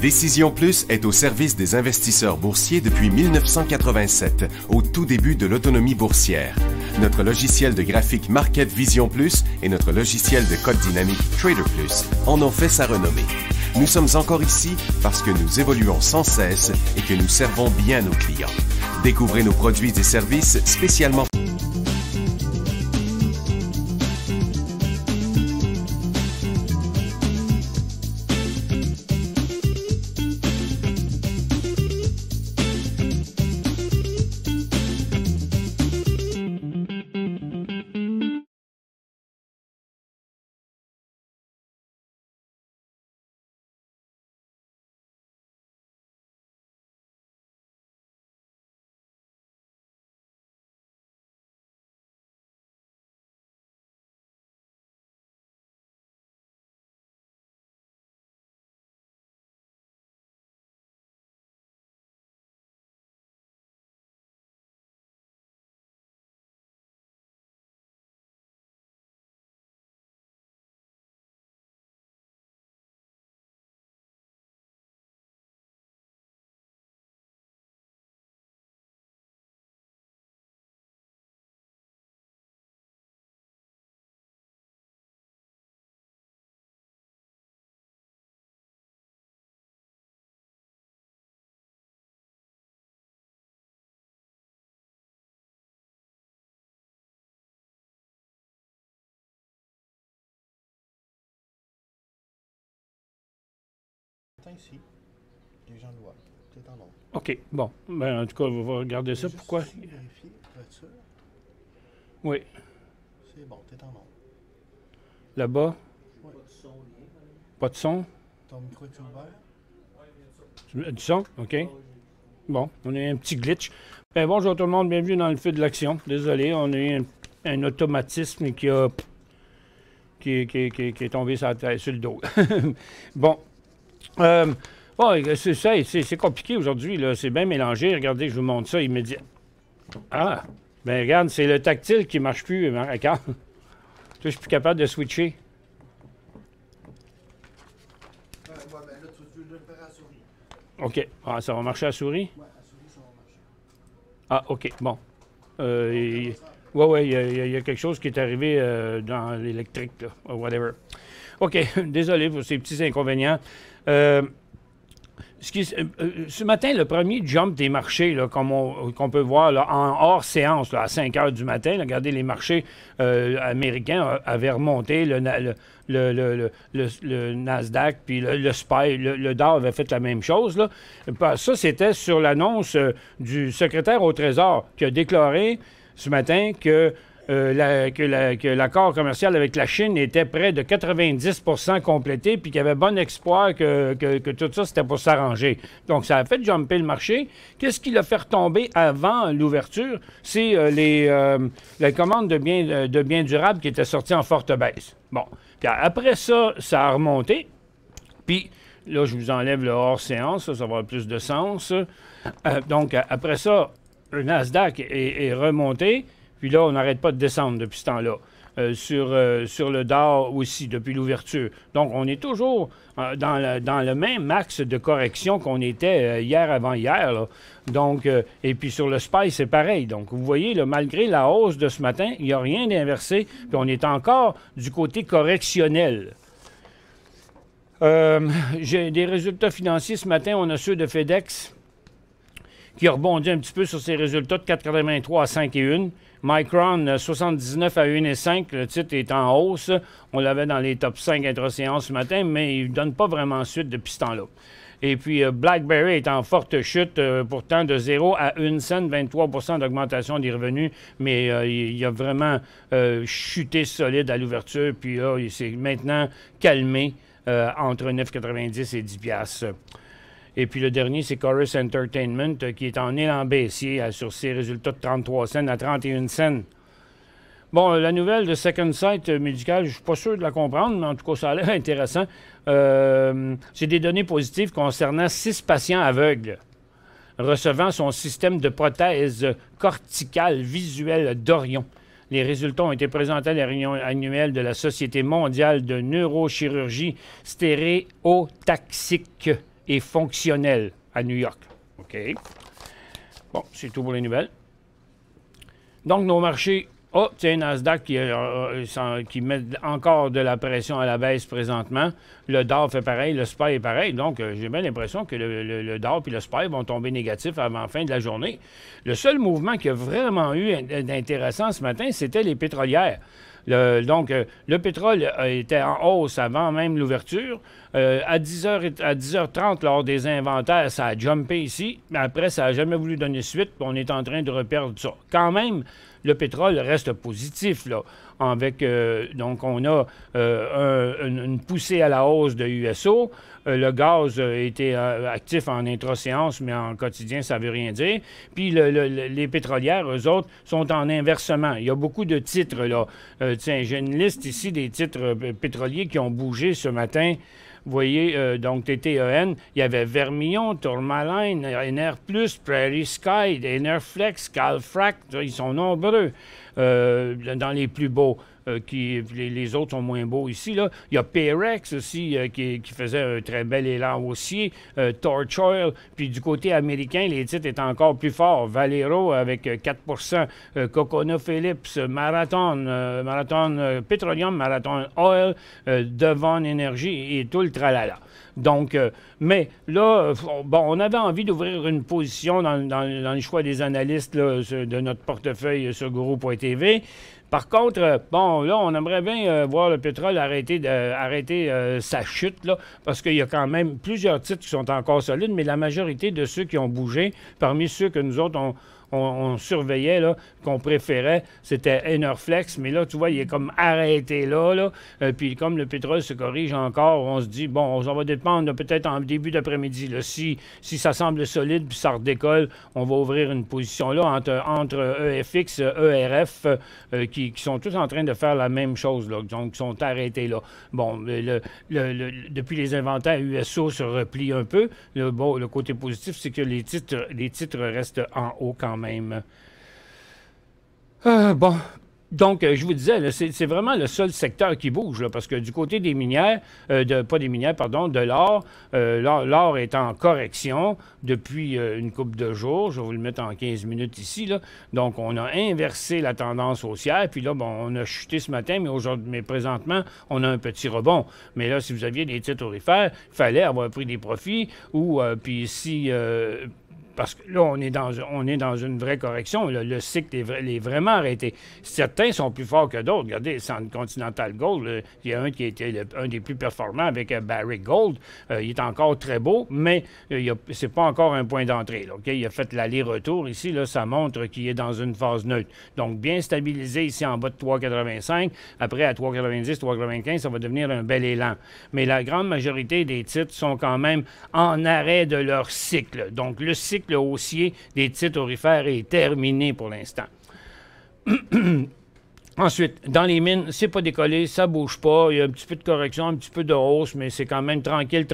Décision Plus est au service des investisseurs boursiers depuis 1987, au tout début de l'autonomie boursière. Notre logiciel de graphique Market Vision Plus et notre logiciel de code dynamique Trader Plus en ont fait sa renommée. Nous sommes encore ici parce que nous évoluons sans cesse et que nous servons bien nos clients. Découvrez nos produits et services spécialement. Ici, les gens le voient. C'est en ordre. OK, bon. Ben, en tout cas, on va regarder ça. Pourquoi? Vérifier, voiture. Oui. C'est bon, t'es en ordre. Là-bas? Oui. Pas de son? Ton micro est ouvert? Du son? OK. Bon, on a un petit glitch. Ben, bonjour tout le monde, bienvenue dans le feu de l'action. Désolé, on a eu un automatisme qui est tombé sur le dos. Bon. C'est ça, c'est compliqué aujourd'hui, là. C'est bien mélangé. Regardez, je vous montre ça immédiatement. Ah! Ben regarde, c'est le tactile qui ne marche plus, regarde. Je suis plus capable de switcher. Ben là, tu veux le faire à la souris. OK. Ah, ça va marcher à la souris? Oui, à la souris, ça va marcher. Ah, OK. Bon. Oui, il y a quelque chose qui est arrivé dans l'électrique, là, whatever. OK. Désolé pour ces petits inconvénients. Ce matin, le premier jump des marchés, là, qu'on peut voir là, en hors séance, là, à 5 heures du matin, là, regardez, les marchés américains avaient remonté, le Nasdaq, puis le SPY, le Dow avait fait la même chose. Là. Ça, c'était sur l'annonce du secrétaire au Trésor qui a déclaré ce matin que l'accord commercial avec la Chine était près de 90 complété, puis qu'il y avait bon espoir que tout ça, c'était pour s'arranger. Donc, ça a fait jumper le marché. Qu'est-ce qui l'a fait retomber avant l'ouverture? C'est les commandes de biens durables qui étaient sorties en forte baisse. Bon. Puis après ça, ça a remonté. Puis, là, je vous enlève le hors-séance, ça va avoir plus de sens. Donc, après ça, le Nasdaq est remonté. Puis là, on n'arrête pas de descendre depuis ce temps-là. Sur le Dow aussi, depuis l'ouverture. Donc, on est toujours dans le même axe de correction qu'on était hier avant hier. Là. Donc, et puis sur le SPY, c'est pareil. Donc, vous voyez, là, malgré la hausse de ce matin, il n'y a rien d'inversé. Puis on est encore du côté correctionnel. J'ai des résultats financiers ce matin. On a ceux de FedEx qui a rebondi un petit peu sur ses résultats de 4,83 à 5,1. Micron, 79 à 1,5. Le titre est en hausse. On l'avait dans les top 5 intra-séance ce matin, mais il ne donne pas vraiment suite depuis ce temps-là. Et puis, BlackBerry est en forte chute, pourtant de 0 à 1 cent, 23 d'augmentation des revenus, mais il a vraiment chuté solide à l'ouverture, puis là, il s'est maintenant calmé entre 9,90 et 10 piastres. Et puis le dernier, c'est Chorus Entertainment, qui est en élan baissier sur ses résultats de 33 cents à 31 cents. Bon, la nouvelle de Second Sight Medical, je ne suis pas sûr de la comprendre, mais en tout cas, ça a l'air intéressant. C'est des données positives concernant 6 patients aveugles recevant son système de prothèse corticale visuelle d'Orion. Les résultats ont été présentés à la réunion annuelle de la Société mondiale de neurochirurgie stéréotaxique est fonctionnel à New York. OK. Bon, c'est tout pour les nouvelles. Donc, nos marchés... Oh, tiens, Nasdaq qui met encore de la pression à la baisse présentement. Le Dow fait pareil, le SPY est pareil. Donc, j'ai bien l'impression que le Dow et le SPY vont tomber négatifs avant la fin de la journée. Le seul mouvement qui a vraiment eu d'intéressant ce matin, c'était les pétrolières. Donc, le pétrole était en hausse avant même l'ouverture. À 10h30, lors des inventaires, ça a jumpé ici. Mais après, ça n'a jamais voulu donner suite. On est en train de reperdre ça. Quand même, le pétrole reste positif, là. Donc, on a une poussée à la hausse de USO. Le gaz a été actif en intra-séance, mais en quotidien, ça ne veut rien dire. Puis les pétrolières, eux autres, sont en inversement. Il y a beaucoup de titres, là. Tiens, j'ai une liste ici des titres pétroliers qui ont bougé ce matin. Vous voyez, donc TTEN, il y avait Vermillon, Tourmaline, NR+, Prairie Sky, Enerflex, Calfrac, ils sont nombreux dans les plus beaux. Les autres sont moins beaux ici, là. Il y a Perex aussi qui faisait un très bel élan haussier, Torch Oil, puis du côté américain, les titres étaient encore plus forts. Valero avec 4 ConocoPhillips, Marathon Petroleum, Marathon Oil, Devon Energy et tout le tralala. Donc, mais là, bon, on avait envie d'ouvrir une position dans le choix des analystes là, de notre portefeuille sur Guru.tv. Par contre, bon, là, on aimerait bien voir le pétrole arrêter sa chute, là, parce qu'il y a quand même plusieurs titres qui sont encore solides, mais la majorité de ceux qui ont bougé, parmi ceux que nous autres, on surveillait, là, qu'on préférait, c'était Enerflex, mais là, tu vois, il est comme arrêté là. Puis comme le pétrole se corrige encore, on se dit, bon, ça va dépendre peut-être en début d'après-midi. Si ça semble solide puis ça redécolle, on va ouvrir une position là entre EFX, ERF, qui sont tous en train de faire la même chose, là, donc qui sont arrêtés là. Bon, depuis les inventaires, USO se replie un peu. Le côté positif, c'est que les titres restent en haut quand même. Bon, donc, je vous disais, c'est vraiment le seul secteur qui bouge, là, parce que du côté des minières, de l'or, l'or est en correction depuis une couple de jours. Je vais vous le mettre en 15 minutes ici, là. Donc, on a inversé la tendance haussière, puis là, bon, on a chuté ce matin, mais présentement, on a un petit rebond. Mais là, si vous aviez des titres aurifères, il fallait avoir pris des profits, ou, puis si... parce que là, on est dans une vraie correction. Là, le cycle est vraiment arrêté. Certains sont plus forts que d'autres. Regardez, Continental Gold, il y a un qui a été un des plus performants avec Barrick Gold. Il est encore très beau, mais c'est pas encore un point d'entrée. Là, okay? Il a fait l'aller-retour ici. Là, ça montre qu'il est dans une phase neutre. Donc, bien stabilisé ici en bas de 3,85. Après, à 3,90, 3,95, ça va devenir un bel élan. Mais la grande majorité des titres sont quand même en arrêt de leur cycle. Donc, le cycle haussier des titres aurifères est terminé pour l'instant. Ensuite, dans les mines, c'est pas décollé, ça bouge pas. Il y a un petit peu de correction, un petit peu de hausse, mais c'est quand même tranquille.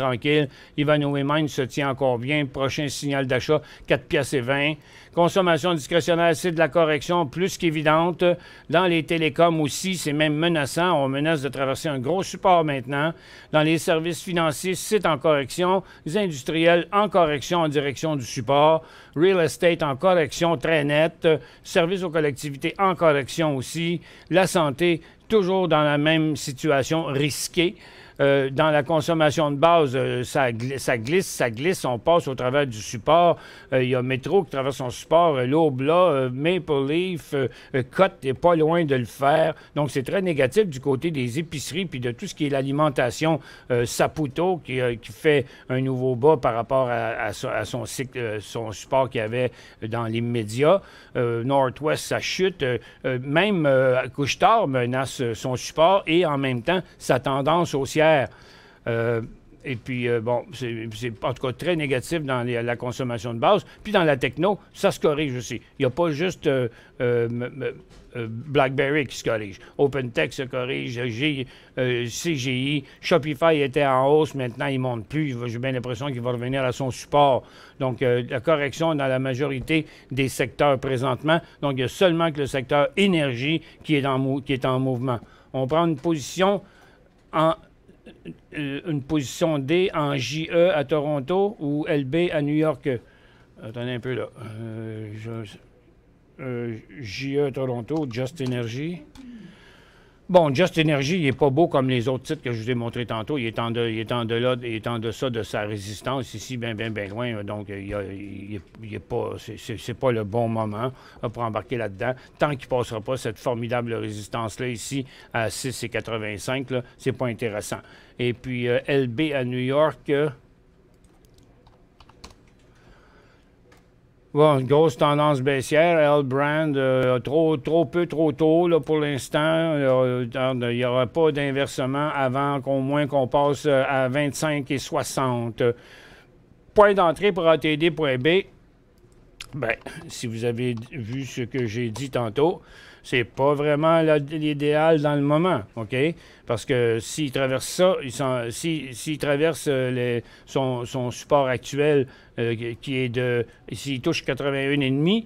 Ivanhoe Mines se tient encore bien. Prochain signal d'achat, 4,20 $. Consommation discrétionnaire, c'est de la correction plus qu'évidente. Dans les télécoms aussi, c'est même menaçant. On menace de traverser un gros support maintenant. Dans les services financiers, c'est en correction. Les industriels en correction en direction du support. Real estate en correction très nette. Services aux collectivités en correction aussi. La santé, toujours dans la même situation risquée. Dans la consommation de base, ça glisse, on passe au travers du support. Il y a Métro qui traverse son support, l'Aube là, Maple Leaf, Cote n'est pas loin de le faire. Donc, c'est très négatif du côté des épiceries puis de tout ce qui est l'alimentation. Saputo qui fait un nouveau bas par rapport à son cycle, son support qu'il y avait dans l'immédiat. Northwest, ça chute. Même Couche-Tard menace son support et en même temps sa tendance haussière. Et puis, bon, c'est en tout cas très négatif dans la consommation de base. Puis dans la techno, ça se corrige aussi. Il n'y a pas juste BlackBerry qui se corrige. OpenText se corrige, CGI, Shopify était en hausse, maintenant il ne monte plus. J'ai bien l'impression qu'il va revenir à son support. Donc, la correction dans la majorité des secteurs présentement. Donc, il y a seulement que le secteur énergie qui est en mouvement. On prend une position une position D en JE à Toronto ou LB à New York? Attendez un peu là. JE à Toronto, Just Energy. Bon, Just Energy, il n'est pas beau comme les autres titres que je vous ai montrés tantôt. Il est en deçà de sa résistance ici, bien loin. Donc, il est pas, c'est pas le bon moment pour embarquer là-dedans. Tant qu'il ne passera pas cette formidable résistance-là ici à 6,85, c'est pas intéressant. Et puis, LB à New York. Bon, une grosse tendance baissière. L-Brand, trop tôt là, pour l'instant. Il n'y aura pas d'inversement avant qu'au moins qu'on passe à 25,60. Point d'entrée pour ATD.B. Bien, si vous avez vu ce que j'ai dit tantôt, c'est pas vraiment l'idéal dans le moment, OK? Parce que s'il traverse ça, s'il traverse son support actuel, qui est de... S'il touche 81,5,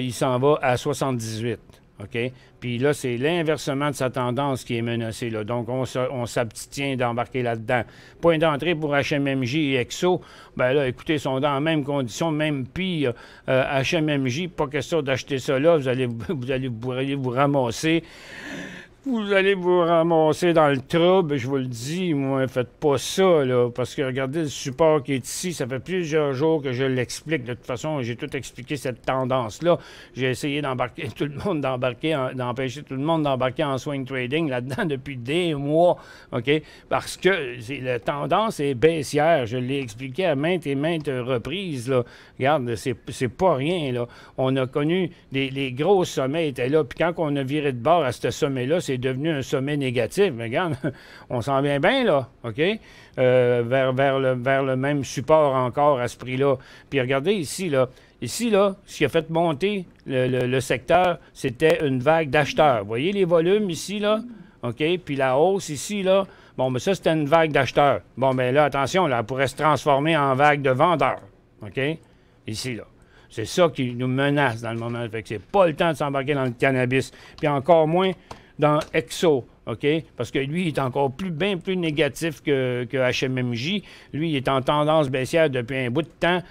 il s'en va à 78, OK? Puis là, c'est l'inversement de sa tendance qui est menacé, là. Donc, on s'abstient d'embarquer là-dedans. Point d'entrée pour HMMJ et EXO, bien là, écoutez, ils sont dans la même condition, même pire. HMMJ, pas question d'acheter ça là, vous allez vous ramasser. Vous allez vous ramasser dans le trouble, je vous le dis, moi, faites pas ça, là, parce que regardez le support qui est ici, ça fait plusieurs jours que je l'explique. De toute façon, j'ai tout expliqué cette tendance-là. J'ai essayé d'empêcher tout le monde d'embarquer en swing trading là-dedans depuis des mois, OK? Parce que la tendance est baissière. Je l'ai expliqué à maintes et maintes reprises, là. Regarde, c'est pas rien, là. On a connu les gros sommets étaient là, puis quand on a viré de bord à ce sommet-là, c'est devenu un sommet négatif. Mais regarde, on s'en vient bien, là, OK? Vers le même support encore à ce prix-là. Puis regardez ici, là. Ici, là, ce qui a fait monter le secteur, c'était une vague d'acheteurs. Vous voyez les volumes ici, là? OK? Puis la hausse ici, là, bon, mais ça, c'était une vague d'acheteurs. Bon, mais là, attention, là, elle pourrait se transformer en vague de vendeurs. OK? Ici, là. C'est ça qui nous menace dans le moment. Fait que c'est pas le temps de s'embarquer dans le cannabis. Puis encore moins dans EXO, OK? Parce que lui, il est encore bien plus négatif que HMMJ. Lui, il est en tendance baissière depuis un bout de temps.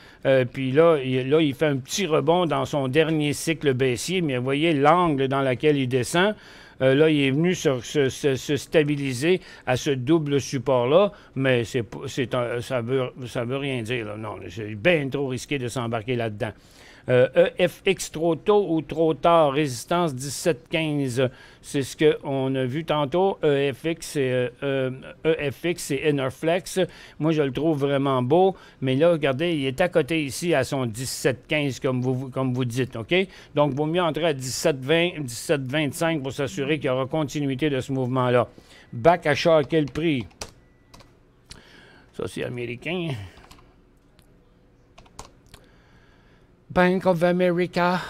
Puis là, il fait un petit rebond dans son dernier cycle baissier. Mais vous voyez l'angle dans lequel il descend. Là, il est venu se stabiliser à ce double support-là, mais ça veut rien dire, là. Non, c'est bien trop risqué de s'embarquer là-dedans. EFX trop tôt ou trop tard, résistance 17,15. C'est ce qu'on a vu tantôt. EFX et Enerflex. Moi, je le trouve vraiment beau. Mais là, regardez, il est à côté ici à son 17,15 comme vous dites. OK? Donc, il vaut mieux entrer à 17,20, 17,25 pour s'assurer qu'il y aura continuité de ce mouvement-là. Bac achat à quel prix? Ça, c'est américain. Bank of America,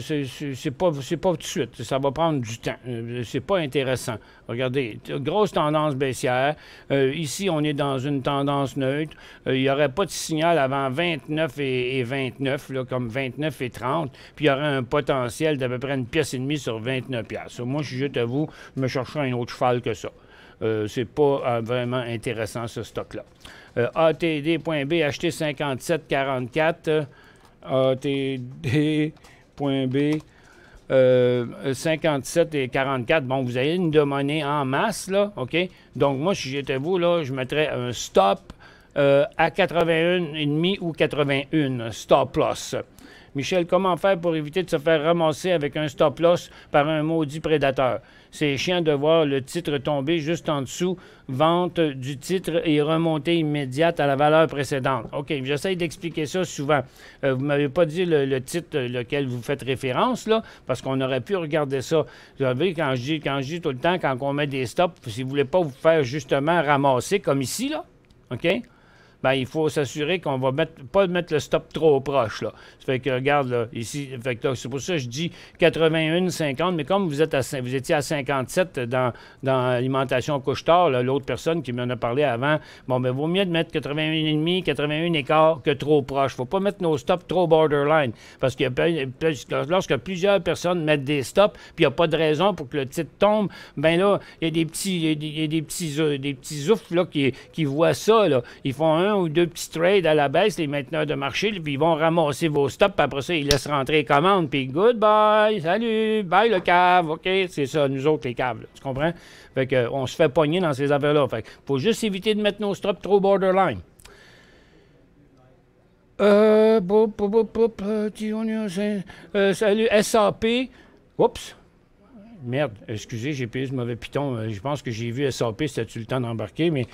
c'est pas tout de suite. Ça va prendre du temps. C'est pas intéressant. Regardez, grosse tendance baissière. Ici, on est dans une tendance neutre. Il n'y aurait pas de signal avant 29 et 29, là, comme 29 et 30. Puis il y aurait un potentiel d'à peu près une pièce et demie sur 29 piastres. Moi, je suis juste à vous, je me chercherai un autre cheval que ça. C'est pas vraiment intéressant, ce stock-là. ATD.B, acheté 57,44. ATD.B 57 et 44. Bon, vous avez une de monnaie en masse, là, OK? Donc, moi, si j'étais vous, là, je mettrais un stop à 81,5 ou 81, stop loss. Michel, comment faire pour éviter de se faire ramasser avec un stop loss par un maudit prédateur? C'est chiant de voir le titre tomber juste en dessous, vente du titre et remontée immédiate à la valeur précédente. OK, j'essaie d'expliquer ça souvent. Vous ne m'avez pas dit le titre lequel vous faites référence, là, parce qu'on aurait pu regarder ça. Vous savez, quand je dis tout le temps, quand on met des stops, si vous ne voulez pas vous faire justement ramasser, comme ici, là, OK? ben, il faut s'assurer qu'on va pas mettre le stop trop proche, là. Ça fait que, regarde, là, ici, fait que là, c'est pour ça que je dis 81, 50, mais comme vous étiez à 57 dans l'alimentation couche-tard, l'autre personne qui m'en a parlé avant, bon, ben, vaut mieux de mettre 81,5, 81 écart que trop proche. Faut pas mettre nos stops trop borderline, parce que lorsque plusieurs personnes mettent des stops, puis il n'y a pas de raison pour que le titre tombe, ben là, il y a des petits oufs, là, qui voient ça, là. Ils font un ou deux petits trades à la baisse, les mainteneurs de marché, puis ils vont ramasser vos stops, puis après ça, ils laissent rentrer les commandes, puis goodbye, salut, bye le cave, OK? C'est ça, nous autres, les caves, là, tu comprends? Fait que, on se fait pogner dans ces affaires-là. Fait que, faut juste éviter de mettre nos stops trop borderline. Salut, SAP. Oups. Merde, excusez, j'ai payé ce mauvais piton. Je pense que j'ai vu SAP, c'était-tu le temps d'embarquer, mais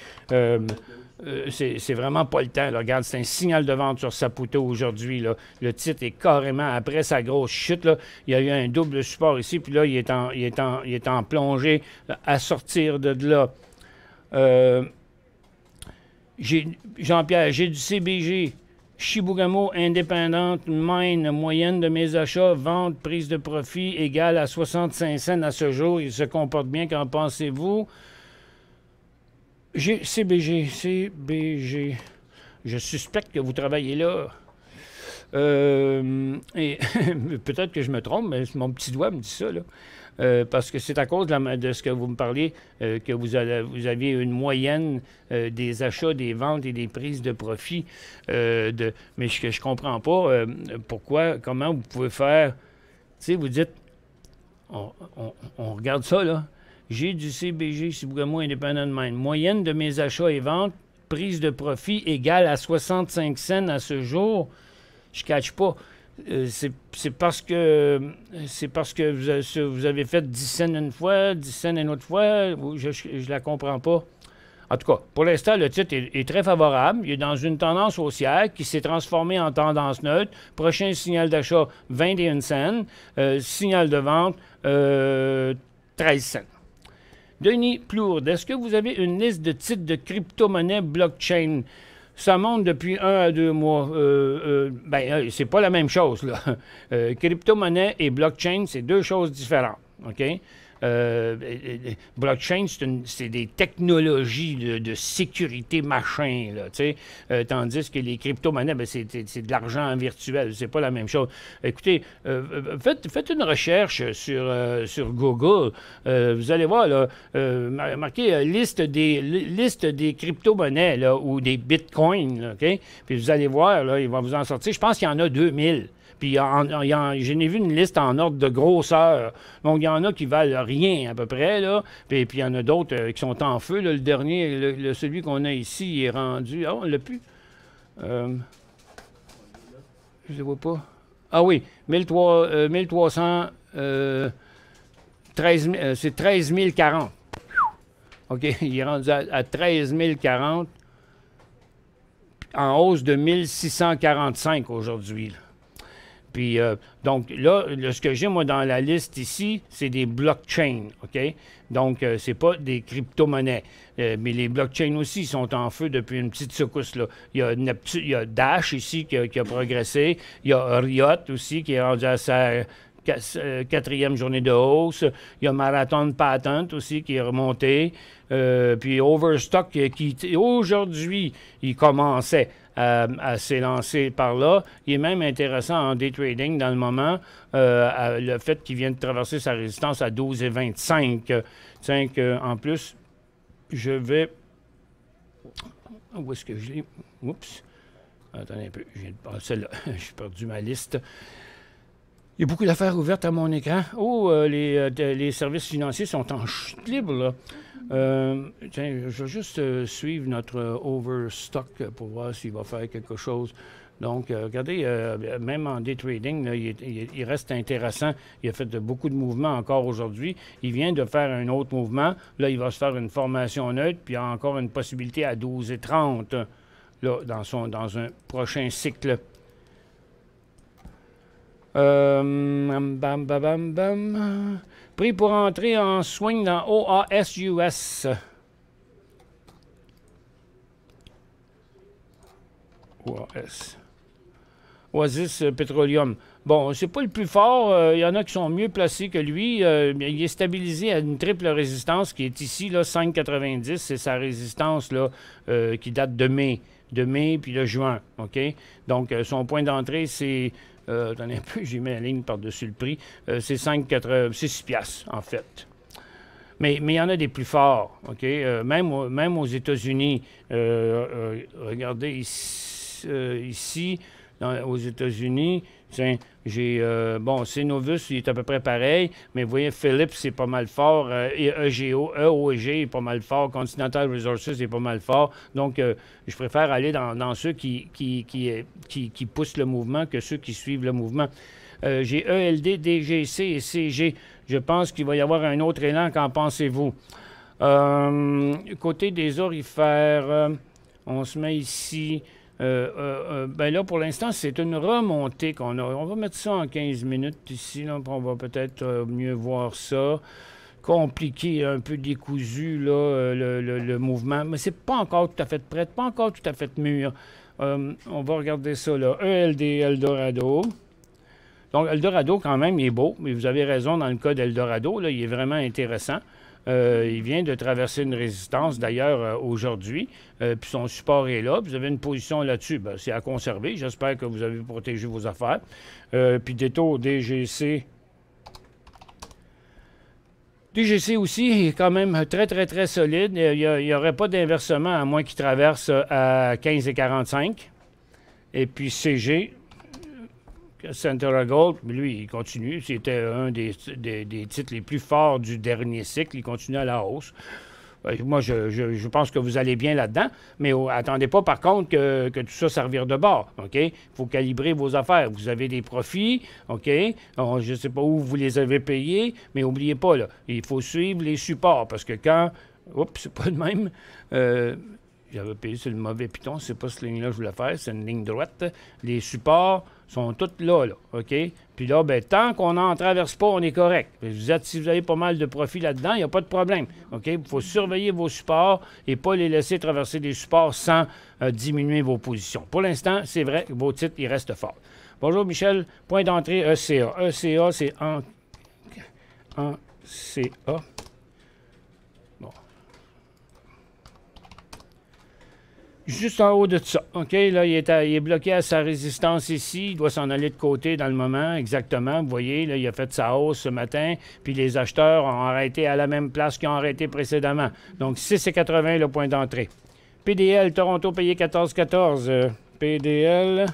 c'est vraiment pas le temps. Là. Regarde, c'est un signal de vente sur Saputo aujourd'hui. Là. Le titre est carrément, après sa grosse chute, là, il y a eu un double support ici, puis là, il est en plongée à sortir de là. Jean-Pierre, j'ai du CBG. Chibougamau, indépendante, mine, moyenne de mes achats, vente, prise de profit égale à 65 cents à ce jour. Il se comporte bien, qu'en pensez-vous? CBG. Je suspecte que vous travaillez là. Et peut-être que je me trompe, mais mon petit doigt me dit ça, là. Parce que c'est à cause de ce que vous me parliez que vous aviez une moyenne des achats, des ventes et des prises de profit. Mais je ne comprends pas comment vous pouvez faire. Tu sais, vous dites, on regarde ça, là. J'ai du CBG, Chibougamau Independent Mine. Moyenne de mes achats et ventes, prise de profit égale à 65 cents à ce jour. Je ne cache pas. C'est parce que vous avez fait 10 cents une fois, 10 cents une autre fois. Je la comprends pas. En tout cas, pour l'instant, le titre est très favorable. Il est dans une tendance haussière qui s'est transformée en tendance neutre. Prochain signal d'achat, 21 cents. Signal de vente, 13 cents. Denis Plourde, est-ce que vous avez une liste de titres de crypto-monnaie blockchain? Ça monte depuis 1 à 2 mois. C'est pas la même chose, là. Crypto-monnaie et blockchain, c'est deux choses différentes, OK? Blockchain, c'est des technologies de sécurité machin, là, tu sais. Tandis que les crypto-monnaies, c'est de l'argent virtuel. C'est pas la même chose. Écoutez, faites une recherche sur Google. Vous allez voir, là, marquez liste des crypto-monnaies, là, ou des bitcoins, là, OK? Puis vous allez voir, là, il va vous en sortir. Je pense qu'il y en a 2000. Puis j'en ai vu une liste en ordre de grosseur. Donc, il y en a qui valent rien à peu près, là. Puis il y en a d'autres qui sont en feu. Là. Le dernier, celui qu'on a ici, il est rendu... Ah, on l'a plus? Je ne le vois pas. Ah oui, 1300... c'est 13 040. OK, il est rendu à 13 040, en hausse de 1645 aujourd'hui, là. Puis, donc, là, ce que j'ai, moi, dans la liste ici, c'est des blockchains, OK? Donc, c'est pas des crypto-monnaies. Mais les blockchains aussi sont en feu depuis une petite secousse, là. Il y a Dash ici qui a progressé. Il y a Riot aussi qui est rendu à sa quatrième journée de hausse. Il y a Marathon Patent aussi qui est remonté. Puis Overstock qui aujourd'hui, il commençait à s'élancer par là. Il est même intéressant en day trading dans le moment. Le fait qu'il vienne de traverser sa résistance à 12,25. En plus, je vais... Où est-ce que je l'ai? Oups. Attendez un peu. Je viens de passer là. J'ai perdu ma liste. Il y a beaucoup d'affaires ouvertes à mon écran. Oh, les services financiers sont en chute libre, là. Tiens, je vais juste suivre notre Overstock pour voir s'il va faire quelque chose. Donc, regardez, même en day trading, là, il reste intéressant. Il a fait beaucoup de mouvements encore aujourd'hui. Il vient de faire un autre mouvement. Là, il va se faire une formation neutre, puis il y a encore une possibilité à 12,30 là, dans un prochain cycle. Prix pour entrer en swing dans OAS US. OAS. Oasis Petroleum. Bon, c'est pas le plus fort. Il y en a qui sont mieux placés que lui. Il est stabilisé à une triple résistance qui est ici, là, 5,90. C'est sa résistance là, qui date de mai. De mai puis de juin. OK? Donc, son point d'entrée, c'est... attendez un peu, j'ai mis la ligne par-dessus le prix. C'est 6 piastres, en fait. Mais il y en a des plus forts. OK? Même aux États-Unis. Regardez ici aux États-Unis, j'ai... bon, Cenovus, il est à peu près pareil, mais vous voyez, Philips, c'est pas mal fort, EOG est pas mal fort, Continental Resources est pas mal fort. Donc, je préfère aller dans ceux qui poussent le mouvement que ceux qui suivent le mouvement. J'ai ELD, DGC et CG. Je pense qu'il va y avoir un autre élan. Qu'en pensez-vous? Côté des orifères, on se met ici... ben là, pour l'instant, c'est une remontée qu'on a. On va mettre ça en 15 minutes ici. Là, on va peut-être mieux voir ça. Compliqué, un peu décousu, là, le mouvement. Mais c'est pas encore tout à fait prêt, pas encore tout à fait mûr. On va regarder ça, là. ELD, Eldorado. Donc, Eldorado, quand même, il est beau. Mais vous avez raison, dans le cas d'Eldorado, là, il est vraiment intéressant. Il vient de traverser une résistance, d'ailleurs, aujourd'hui. Puis son support est là. Puis vous avez une position là-dessus. Bien, c'est à conserver. J'espère que vous avez protégé vos affaires. Puis détour DGC. DGC aussi est quand même très, très, très solide. Il n'y aurait pas d'inversement à moins qu'il traverse à 15,45. Et puis CG... Centera Gold, lui, il continue. C'était un des titres les plus forts du dernier cycle. Il continue à la hausse. Moi, je pense que vous allez bien là-dedans, mais attendez pas, par contre, que tout ça servir de bord. OK? Il faut calibrer vos affaires. Vous avez des profits, OK? Je ne sais pas où vous les avez payés, mais n'oubliez pas, là, il faut suivre les supports, parce que quand... Oups, c'est pas le même... J'avais payé sur le mauvais piton, c'est pas cette ligne-là que je voulais faire, c'est une ligne droite. Les supports sont tous là, OK? Puis là, ben, tant qu'on n'en traverse pas, on est correct. Si vous avez pas mal de profit là-dedans, il n'y a pas de problème, OK? Il faut surveiller vos supports et pas les laisser traverser des supports sans diminuer vos positions. Pour l'instant, c'est vrai que vos titres, ils restent forts. Bonjour, Michel. Point d'entrée, ECA. ECA, c'est en CA. Juste en haut de ça. OK, là, il est bloqué à sa résistance ici. Il doit s'en aller de côté dans le moment, exactement. Vous voyez, là, il a fait sa hausse ce matin. Puis les acheteurs ont arrêté à la même place qu'ils ont arrêté précédemment. Donc, 6,80 le point d'entrée. PDL, Toronto payé 14,14. PDL...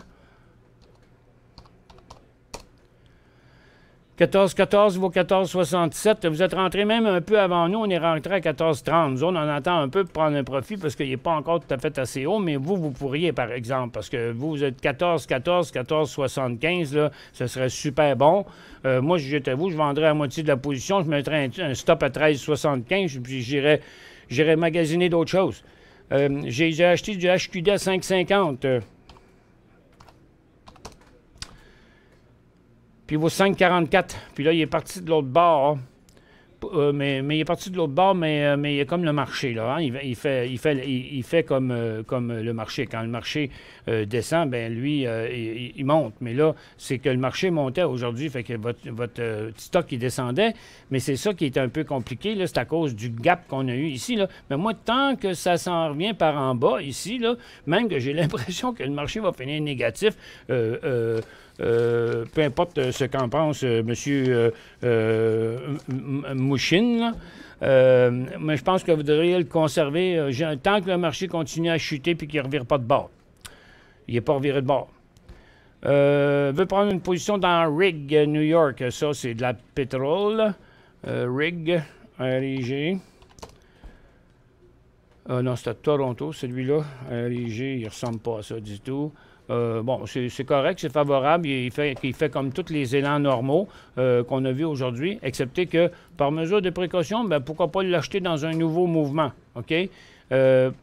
14,14 vaut 14,67. Vous êtes rentré même un peu avant nous. On est rentré à 14,30. Nous, on en attend un peu pour prendre un profit parce qu'il n'est pas encore tout à fait assez haut. Mais vous pourriez, par exemple, parce que vous êtes 14,14, 14,75. Là, ce serait super bon. Moi, si j'étais vous, je vendrais à moitié de la position. Je mettrais un stop à 13,75. Puis j'irais magasiner d'autres choses. J'ai acheté du HQD à 5,50. Puis il vaut 5,44. Puis là, il est parti de l'autre bord. Mais il est parti de l'autre bord, mais il est comme le marché, là. Hein? Il fait comme le marché. Quand le marché descend, bien, lui, il monte. Mais là, c'est que le marché montait aujourd'hui, fait que votre stock, il descendait. Mais c'est ça qui est un peu compliqué, là. C'est à cause du gap qu'on a eu ici, là. Mais moi, tant que ça s'en revient par en bas, ici, là, même que j'ai l'impression que le marché va finir négatif, peu importe ce qu'en pense M. Mouchine, mais je pense que vous devriez le conserver tant que le marché continue à chuter et qu'il ne revire pas de bord. Il n'est pas reviré de bord. Veut prendre une position dans RIG, New York. Ça, c'est de la pétrole. RIG, RIG. Non, c'est à Toronto, celui-là. RIG, il ne ressemble pas à ça du tout. Bon, c'est correct, c'est favorable. Il fait comme tous les élans normaux qu'on a vus aujourd'hui, excepté que, par mesure de précaution, bien, pourquoi pas l'acheter dans un nouveau mouvement, OK?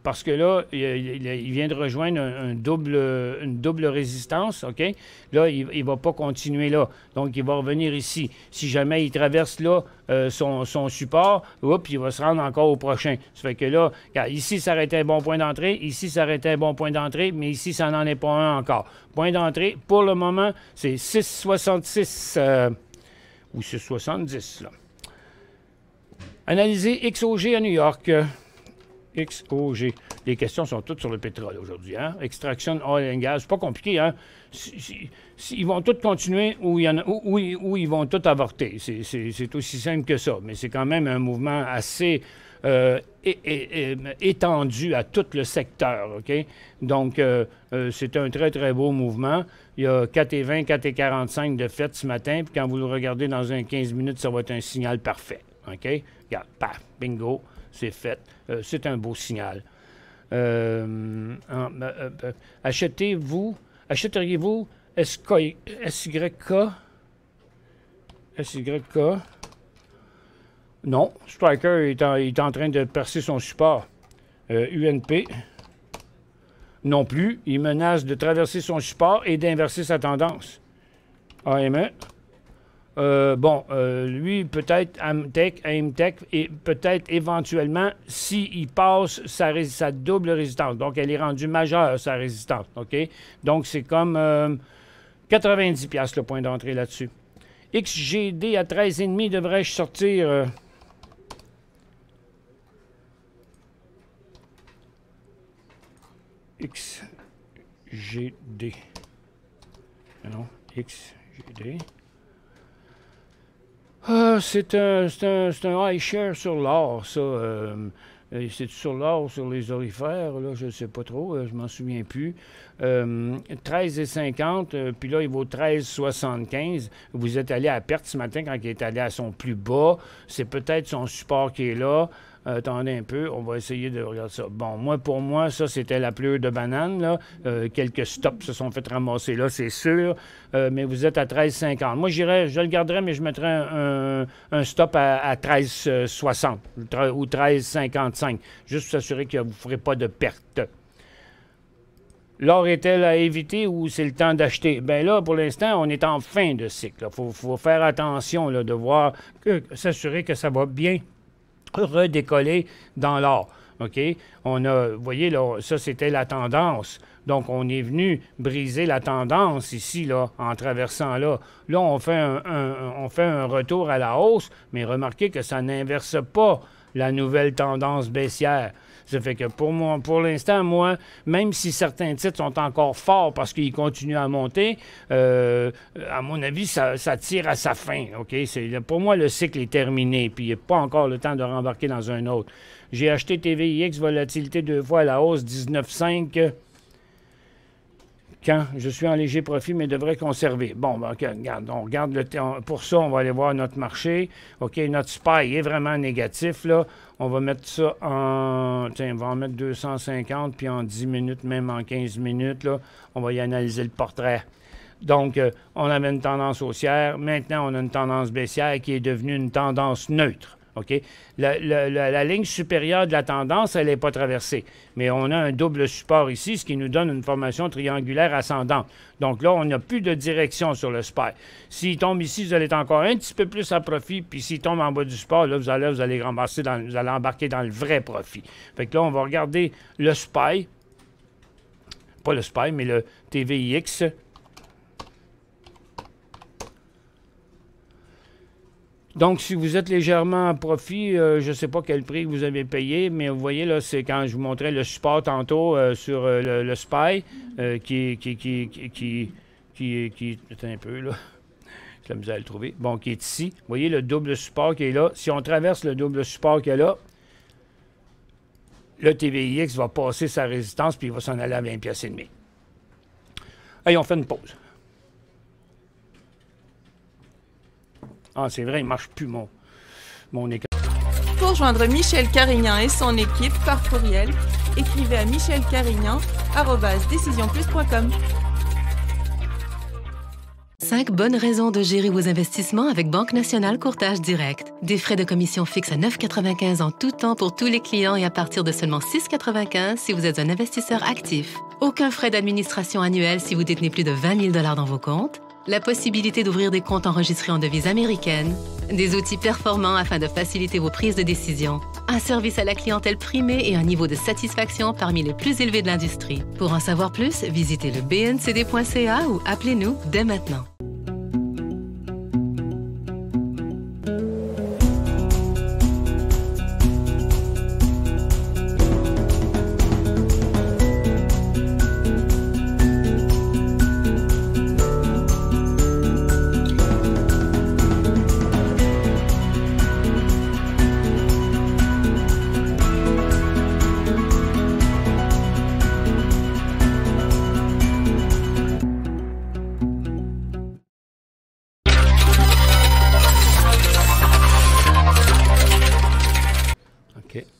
parce que là, il vient de rejoindre une double résistance, OK? Là, il ne va pas continuer là. Donc, il va revenir ici. Si jamais il traverse là son support, il va se rendre encore au prochain. Ça fait que là, ici, ça aurait été un bon point d'entrée. Ici, ça aurait été un bon point d'entrée. Mais ici, ça n'en est pas un encore. Point d'entrée, pour le moment, c'est 6,66 ou 6,70, là. Analyser XOG à New York. XOG. Les questions sont toutes sur le pétrole aujourd'hui. Hein? Extraction oil and gas. C'est pas compliqué. Hein? Ils vont tous continuer ou ils vont tous avorter. C'est aussi simple que ça. Mais c'est quand même un mouvement assez étendu à tout le secteur. OK? Donc, c'est un très, très beau mouvement. Il y a 4,20, 4,45 de fait ce matin. Puis quand vous le regardez dans un 15 minutes, ça va être un signal parfait. OK? Regarde, paf, bingo, c'est fait. C'est un beau signal. Achèteriez-vous SYK? SYK? Non. Striker est en train de percer son support. UNP? Non plus. Il menace de traverser son support et d'inverser sa tendance. AME? Lui, peut-être AIMTech, et peut-être éventuellement, s'il passe sa double résistance. Donc, elle est rendue majeure, sa résistance. OK? Donc, c'est comme 90$ le point d'entrée là-dessus. XGD à 13,5, devrais-je sortir... XGD. Non, XGD. C'est un high share sur l'or, ça. C'est sur l'or, sur les orifères, là, je ne sais pas trop, je m'en souviens plus. 13,50, puis là, il vaut 13,75. Vous êtes allé à perte ce matin quand il est allé à son plus bas. C'est peut-être son support qui est là. Attendez un peu, on va essayer de regarder ça. Bon, pour moi, ça, c'était la pleure de banane, là. Quelques stops se sont fait ramasser là, c'est sûr. Mais vous êtes à 13,50. Moi, je le garderais, mais je mettrais un stop à 13,60 ou 13,55, juste pour s'assurer que vous ne ferez pas de perte. L'or est-elle à éviter ou c'est le temps d'acheter? Bien là, pour l'instant, on est en fin de cycle. Il faut faire attention là, de voir, s'assurer que ça va bien redécoller dans l'or. OK? Vous voyez, là, ça, c'était la tendance. Donc, on est venu briser la tendance ici, là, en traversant là. Là, on fait un retour à la hausse, mais remarquez que ça n'inverse pas la nouvelle tendance baissière. Ça fait que pour l'instant, moi, même si certains titres sont encore forts parce qu'ils continuent à monter, à mon avis, ça tire à sa fin. OK? Pour moi, le cycle est terminé, puis il n'y a pas encore le temps de rembarquer dans un autre. J'ai acheté TVIX, volatilité 2 fois à la hausse, 19,5. Quand je suis en léger profit, mais devrais conserver. Bon, ben, okay, on regarde pour ça, on va aller voir notre marché. OK, notre SPY est vraiment négatif, là. On va mettre ça on va en mettre 250, puis en 10 minutes, même en 15 minutes, là, on va y analyser le portrait. Donc, on avait une tendance haussière. Maintenant, on a une tendance baissière qui est devenue une tendance neutre. OK? La ligne supérieure de la tendance, elle n'est pas traversée. Mais on a un double support ici, ce qui nous donne une formation triangulaire ascendante. Donc là, on n'a plus de direction sur le SPY. S'il tombe ici, vous allez être encore un petit peu plus à profit. Puis s'il tombe en bas du support, là, vous allez embarquer dans le vrai profit. Fait que là, on va regarder le SPY. Pas le SPY, mais le TVIX. Donc, si vous êtes légèrement à profit, je ne sais pas quel prix vous avez payé, mais vous voyez, là, c'est quand je vous montrais le support tantôt sur le SPY, attends un peu, là. J'ai la misère à le trouver. Bon, qui est ici. Vous voyez le double support qui est là. Si on traverse le double support qui est là, le TVIX va passer sa résistance, puis il va s'en aller à 20,5 $. Allez, on fait une pause. Ah, c'est vrai, il ne marche plus mon écran. Pour joindre Michel Carignan et son équipe par courriel, écrivez à michelcarignan@decisionplus.com. 5 bonnes raisons de gérer vos investissements avec Banque Nationale Courtage Direct. Des frais de commission fixes à 9,95 en tout temps pour tous les clients et à partir de seulement 6,95 si vous êtes un investisseur actif. Aucun frais d'administration annuel si vous détenez plus de 20 000 $ dans vos comptes. La possibilité d'ouvrir des comptes enregistrés en devise américaine. Des outils performants afin de faciliter vos prises de décision. Un service à la clientèle primé et un niveau de satisfaction parmi les plus élevés de l'industrie. Pour en savoir plus, visitez le bncd.ca ou appelez-nous dès maintenant.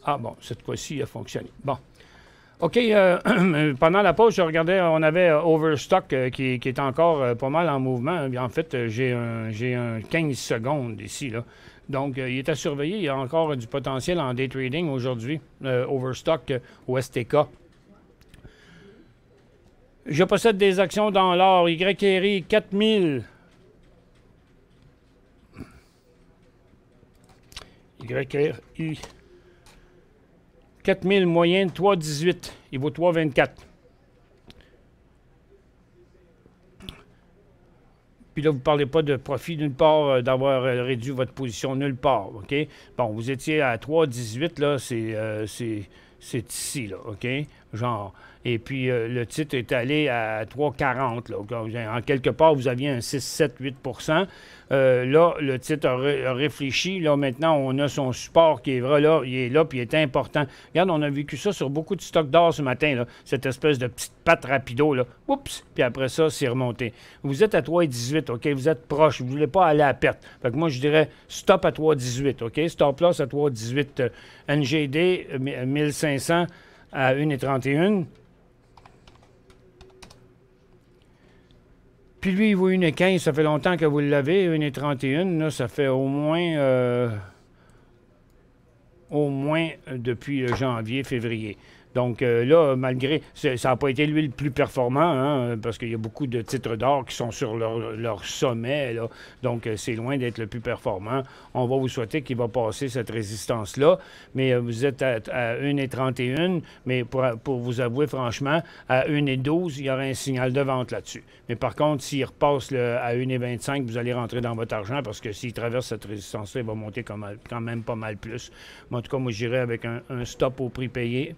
Ah bon, cette fois-ci, il a fonctionné. Bon. OK, pendant la pause, je regardais, on avait Overstock qui est encore pas mal en mouvement. En fait, j'ai un 15 secondes ici, là. Donc, il est à surveiller. Il y a encore du potentiel en day trading aujourd'hui. Overstock au STK. Je possède des actions dans l'or. YRI 4000. YRI 4000 moyenne, 3,18. Il vaut 3,24. Puis là, vous ne parlez pas de profit nulle part, d'avoir réduit votre position nulle part, OK? Bon, vous étiez à 3,18, là, c'est ici, là, OK? Genre. Et puis, le titre est allé à 3,40, là. En quelque part, vous aviez un 6, 7, 8 là, le titre a réfléchi. Là, maintenant, on a son support qui est vrai, là. Il est là, puis il est important. Regarde, on a vécu ça sur beaucoup de stocks d'or ce matin, là. Cette espèce de petite patte rapido, là. Oups! Puis après ça, c'est remonté. Vous êtes à 3,18, OK? Vous êtes proche. Vous ne voulez pas aller à perte. Fait que moi, je dirais stop à 3,18, OK? Stop loss à 3,18. NGD, 1500 à 1,31. Puis lui, il vaut 1,15. Ça fait longtemps que vous l'avez. 1,31, là, ça fait au moins depuis janvier, février. Donc là, malgré... Ça n'a pas été lui le plus performant, hein, parce qu'il y a beaucoup de titres d'or qui sont sur leur sommet, là. Donc c'est loin d'être le plus performant. On va vous souhaiter qu'il va passer cette résistance-là. Mais vous êtes à 1,31, mais pour vous avouer franchement, à 1,12, il y aura un signal de vente là-dessus. Mais par contre, s'il repasse à 1,25, vous allez rentrer dans votre argent parce que s'il traverse cette résistance-là, il va monter quand même pas mal plus. Mais en tout cas, moi, j'irais avec un stop au prix payé.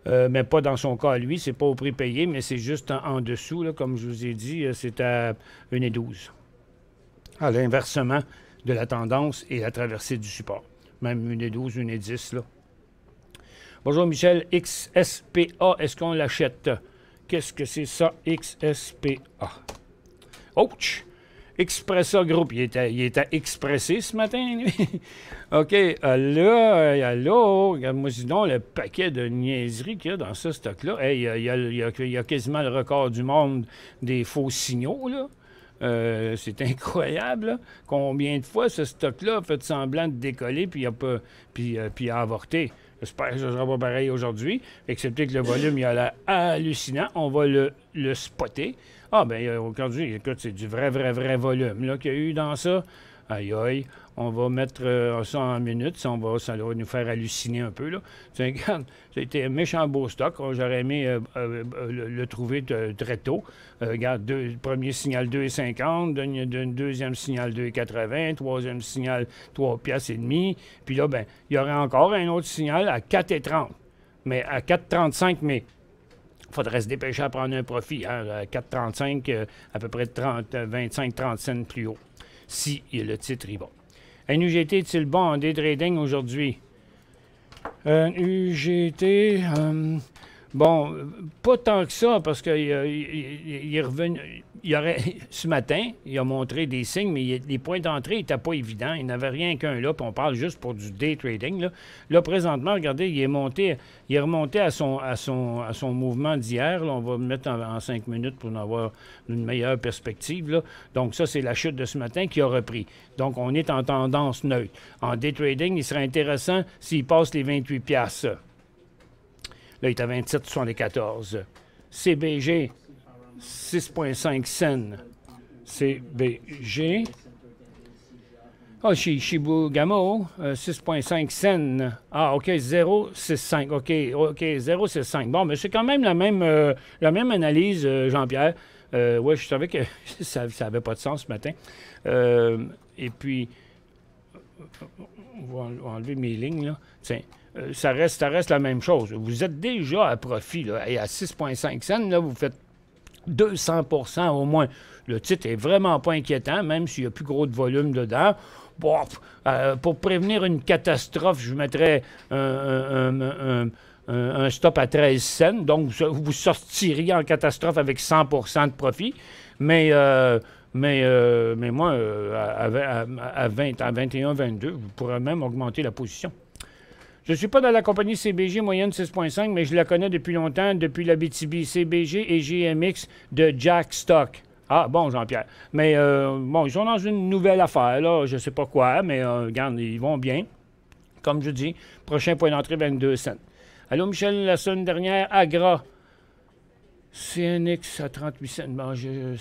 Mais pas dans son cas à lui, c'est pas au prix payé, mais c'est juste en dessous, là, comme je vous ai dit, c'est à 1,12. À l'inversement de la tendance et la traversée du support. Même 1,12, 1,10, là. Bonjour Michel, XSPA, est-ce qu'on l'achète? Qu'est-ce que c'est ça, XSPA? Ouch! Expressa Group, il est à expresser ce matin, lui. OK, là, regarde-moi sinon le paquet de niaiseries qu'il y a dans ce stock-là. Hey, il y a quasiment le record du monde des faux signaux, là. C'est incroyable, là. Combien de fois ce stock-là a fait semblant de décoller puis a avorté. J'espère que ce sera pas pareil aujourd'hui, excepté que le volume, il a l'air hallucinant. On va le spotter. Ah, bien, aujourd'hui, écoute, c'est du vrai volume là, qu'il y a eu dans ça. Aïe, aïe. On va mettre ça en minutes. Ça va nous faire halluciner un peu, là. Tu regarde, c'était un méchant beau stock. J'aurais aimé le trouver très tôt. Regarde, premier signal 2,50, deuxième signal 2,80, troisième signal 3,5 $. Puis là, ben, il y aurait encore un autre signal à 4,30. Mais à 4,35, mais il faudrait se dépêcher à prendre un profit, hein, à 4,35, à peu près 25-30 cents plus haut, si le titre y va. NUGT est-il bon en day trading aujourd'hui? NUGT, Bon, pas tant que ça, parce qu'il il est revenu. Ce matin, il a montré des signes, mais les points d'entrée n'étaient pas évidents. Il n'avait rien qu'un là, puis on parle juste pour du day trading. Là présentement, regardez, il est remonté à son mouvement d'hier. On va le mettre en 5 minutes pour en avoir une meilleure perspective. Là. Donc, ça, c'est la chute de ce matin qui a repris. Donc, on est en tendance neutre. En day trading, il serait intéressant s'il passe les 28 piastres. Là, il est à 27,74. CBG, 6,5 cents. CBG. Ah, Shibugamo, 6,5 cents. Ah, OK, 0,65. OK, 0,65. Bon, mais c'est quand même la même analyse, Jean-Pierre. Oui, je savais que ça n'avait pas de sens ce matin. Et puis, on va enlever mes lignes, là. Tiens. Ça reste la même chose. Vous êtes déjà à profit. Là, et à 6,5 cents, là, vous faites 200 % au moins. Le titre est vraiment pas inquiétant, même s'il y a plus gros de volume dedans. Bon, pour prévenir une catastrophe, je mettrais un stop à 13 cents. Donc, vous sortiriez en catastrophe avec 100 % de profit. Mais moi, à 21, 22, vous pourrez même augmenter la position. Je ne suis pas dans la compagnie CBG moyenne 6,5, mais je la connais depuis longtemps, depuis la BTB, CBG et GMX de Jack Stock. Ah, bon, Jean-Pierre. Mais, bon, ils sont dans une nouvelle affaire, là, je ne sais pas quoi, mais regarde, ils vont bien. Comme je dis, prochain point d'entrée, 22 cents. Allô, Michel, la semaine dernière, Agra. CNX à 38 cents. Bon, je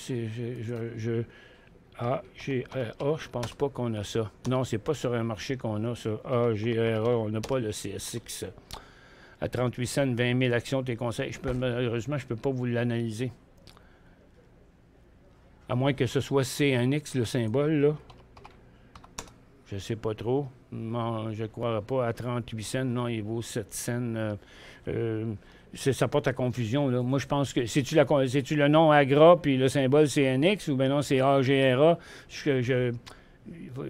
pense pas qu'on a ça. Non, c'est pas sur un marché qu'on a ça. AGRA, on n'a pas le CSX. À 38 cents, 20 000 actions, tes conseils. Malheureusement, je ne peux pas vous l'analyser. À moins que ce soit CNX, le symbole, là. Je sais pas trop. Non, je ne croirais pas. À 38 cents, non, il vaut 7 cents. Ça porte à confusion, là. Moi, je pense que... C'est-tu le nom Agra, puis le symbole CNX, ou bien non, c'est AGRA? Il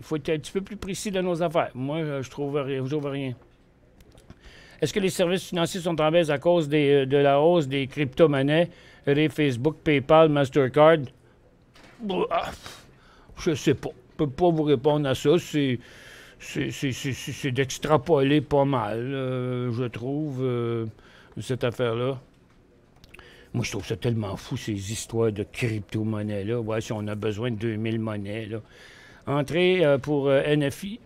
faut être un petit peu plus précis dans nos affaires. Moi, je trouve rien. Est-ce que les services financiers sont en baisse à cause de la hausse des crypto-monnaies, Facebook, PayPal, Mastercard? Je sais pas. Je ne peux pas vous répondre à ça. C'est d'extrapoler pas mal, je trouve... cette affaire-là. Moi, je trouve ça tellement fou, ces histoires de crypto-monnaies-là. Ouais, si on a besoin de 2000 monnaies, là. Entrée pour NFI.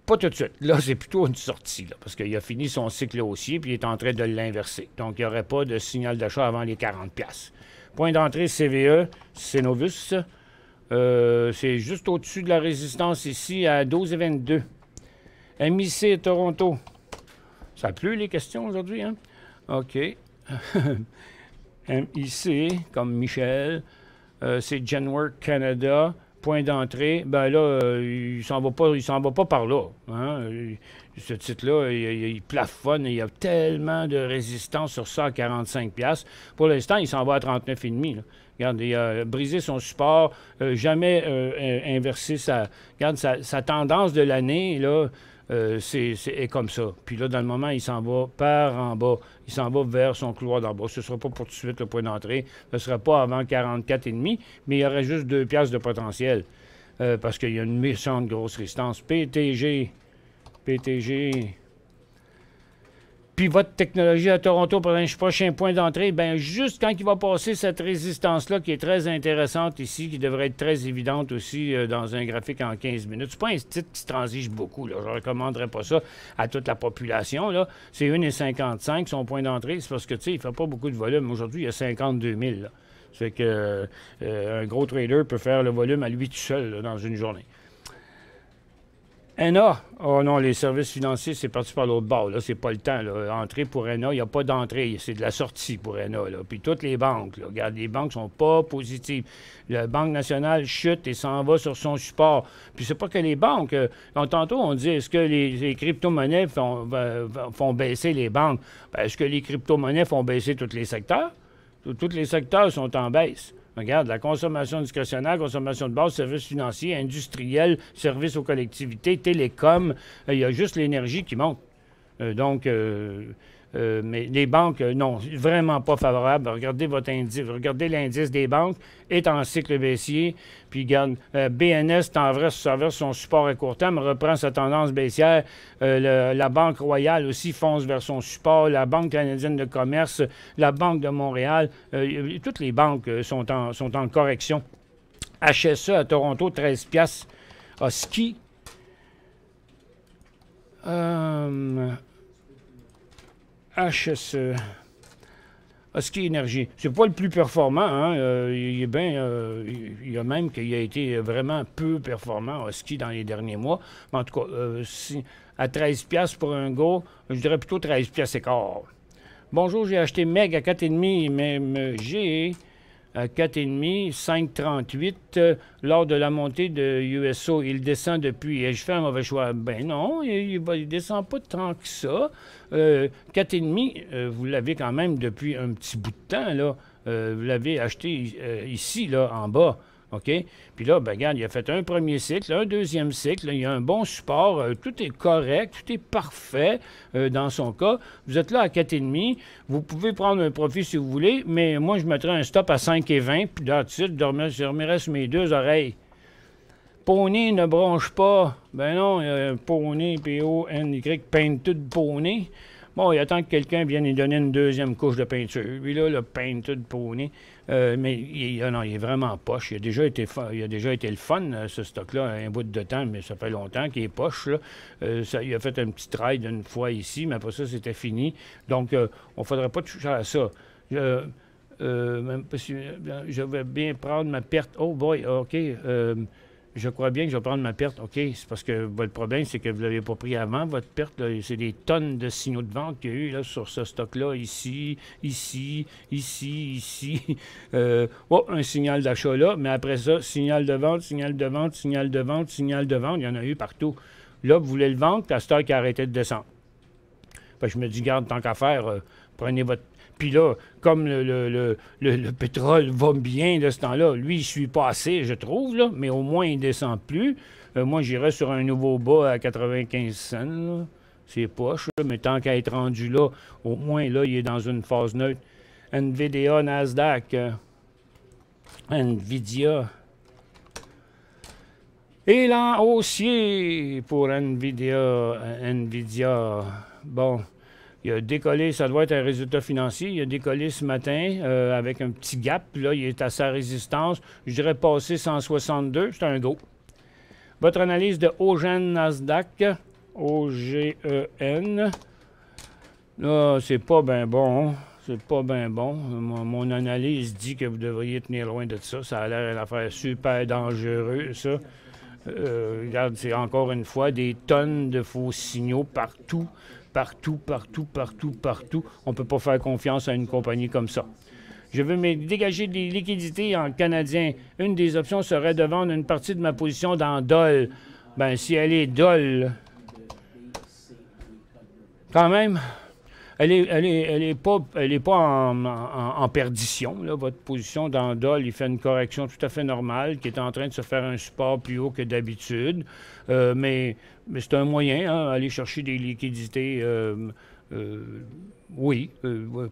Pas tout de suite. Là, c'est plutôt une sortie, là, parce qu'il a fini son cycle haussier, puis il est en train de l'inverser. Donc, il n'y aurait pas de signal d'achat avant les 40 $. Point d'entrée CVE, Cenovus. C'est juste au-dessus de la résistance ici, à 12,22. MIC Toronto. Ça a plu, les questions aujourd'hui, hein? OK. MIC, comme Michel. C'est Genworth Canada. Point d'entrée. Ben là, il s'en va pas par là. Hein? Ce titre-là, il plafonne. Il y a tellement de résistance sur ça à 45 $. Pour l'instant, il s'en va à 39,5 $. Regarde, il a brisé son support, jamais inversé sa tendance de l'année, là. C'est comme ça. Puis là, dans le moment, il s'en va par en bas. Il s'en va vers son couloir d'en bas. Ce ne sera pas pour tout de suite le point d'entrée. Ce ne sera pas avant 44,5, mais il y aurait juste 2 piastres de potentiel. Parce qu'il y a une méchante grosse résistance. PTG. Pivot Technologie à Toronto pour un prochain point d'entrée, bien, juste quand il va passer cette résistance-là, qui est très intéressante ici, qui devrait être très évidente aussi dans un graphique en 15 minutes. C'est pas un titre qui se transige beaucoup, là. Je ne recommanderais pas ça à toute la population, là. C'est 1,55 son point d'entrée. C'est parce que, tu sais, il ne fait pas beaucoup de volume. Aujourd'hui, il y a 52 000, là. C'est que un gros trader peut faire le volume à lui tout seul, là, dans une journée. ENA, oh non, les services financiers, c'est parti par l'autre bord. Là, c'est pas le temps. Là. Entrée pour ENA, il n'y a pas d'entrée. C'est de la sortie pour ENA. Là. Puis toutes les banques, là, regarde, les banques sont pas positives. La Banque nationale chute et s'en va sur son support. Puis c'est pas que les banques. Tantôt, on dit, est-ce que les crypto-monnaies font baisser les banques? Ben, est-ce que les crypto-monnaies font baisser tous les secteurs? Tous les secteurs sont en baisse. Regarde, la consommation discrétionnaire, consommation de base, services financiers, industriels, services aux collectivités, télécom, il y a juste l'énergie qui monte. Mais les banques, non, vraiment pas favorables. Regardez votre indice, regardez l'indice des banques, est en cycle baissier. Puis, regarde, BNS traverse son support à court terme, reprend sa tendance baissière. La Banque Royale aussi fonce vers son support. La Banque canadienne de commerce, la Banque de Montréal, toutes les banques sont en correction. HSE à Toronto, 13 piastres. Husky. HSE. Husky Énergie. C'est pas le plus performant, hein? Il y a même qu'il a été vraiment peu performant, Husky, dans les derniers mois. Mais en tout cas, à 13 piastres pour un go, je dirais plutôt 13 piastres et quart. Bonjour, j'ai acheté MEG à 4,5, mais j'ai à 4,5, 5,38 lors de la montée de USO. Il descend depuis. Ai-je fait un mauvais choix? Ben non, il ne descend pas tant que ça. 4,5, vous l'avez quand même depuis un petit bout de temps, là. Vous l'avez acheté ici, là, en bas. OK? Puis là, ben, regarde, il a fait un premier cycle, un deuxième cycle. Là, il y a un bon support. Tout est correct, tout est parfait dans son cas. Vous êtes là à 4,5. Vous pouvez prendre un profit si vous voulez, mais moi, je mettrais un stop à 5,20. Puis là, tout de suite, je dormirais sur mes deux oreilles. Poney ne bronche pas. Ben non, Poney, P-O-N-Y, Painted Poney. Bon, il attend que quelqu'un vienne lui donner une deuxième couche de peinture. Lui, là, le Painted Poney. Mais il est vraiment poche. Il a déjà été le fun, ce stock-là, un bout de temps, mais ça fait longtemps qu'il est poche. Là. Il a fait un petit ride une fois ici, mais après ça, c'était fini. Donc, on ne faudrait pas toucher à ça. Je vais bien prendre ma perte. Oh boy, OK. Je crois bien que je vais prendre ma perte. OK, c'est parce que votre problème, c'est que vous ne l'avez pas pris avant, votre perte. C'est des tonnes de signaux de vente qu'il y a eu là, sur ce stock-là, ici. Oh, un signal d'achat là, mais après ça, signal de vente, signal de vente, signal de vente, signal de vente. Il y en a eu partout. Là, vous voulez le vendre, puis la stock a arrêté de descendre. Fait que je me dis, garde, tant qu'à faire, prenez votre... Puis là, comme le pétrole va bien de ce temps-là, lui, il ne suit pas assez, je trouve, là, mais au moins, il ne descend plus. Moi, j'irais sur un nouveau bas à 95 cents. Là. C'est poche, là, mais tant qu'à être rendu là, au moins, là, il est dans une phase neutre. NVIDIA, Nasdaq. NVIDIA. Élan haussier pour NVIDIA. Bon. Il a décollé, ça doit être un résultat financier. Il a décollé ce matin avec un petit gap. Puis là, il est à sa résistance. Je dirais passer 162. C'est un go. Votre analyse de Ogen Nasdaq. O-G-E-N. Là, c'est pas bien bon. C'est pas bien bon. Mon analyse dit que vous devriez tenir loin de ça. Ça a l'air d'une affaire super dangereuse, ça. Regarde, c'est encore une fois des tonnes de faux signaux partout. Partout. On ne peut pas faire confiance à une compagnie comme ça. Je veux me dégager des liquidités en canadien. Une des options serait de vendre une partie de ma position dans DOL. Ben, si elle est DOL, quand même, elle est pas en perdition. Là. Votre position dans DOL, il fait une correction tout à fait normale, qui est en train de se faire un support plus haut que d'habitude. Mais c'est un moyen, hein, aller chercher des liquidités. Oui,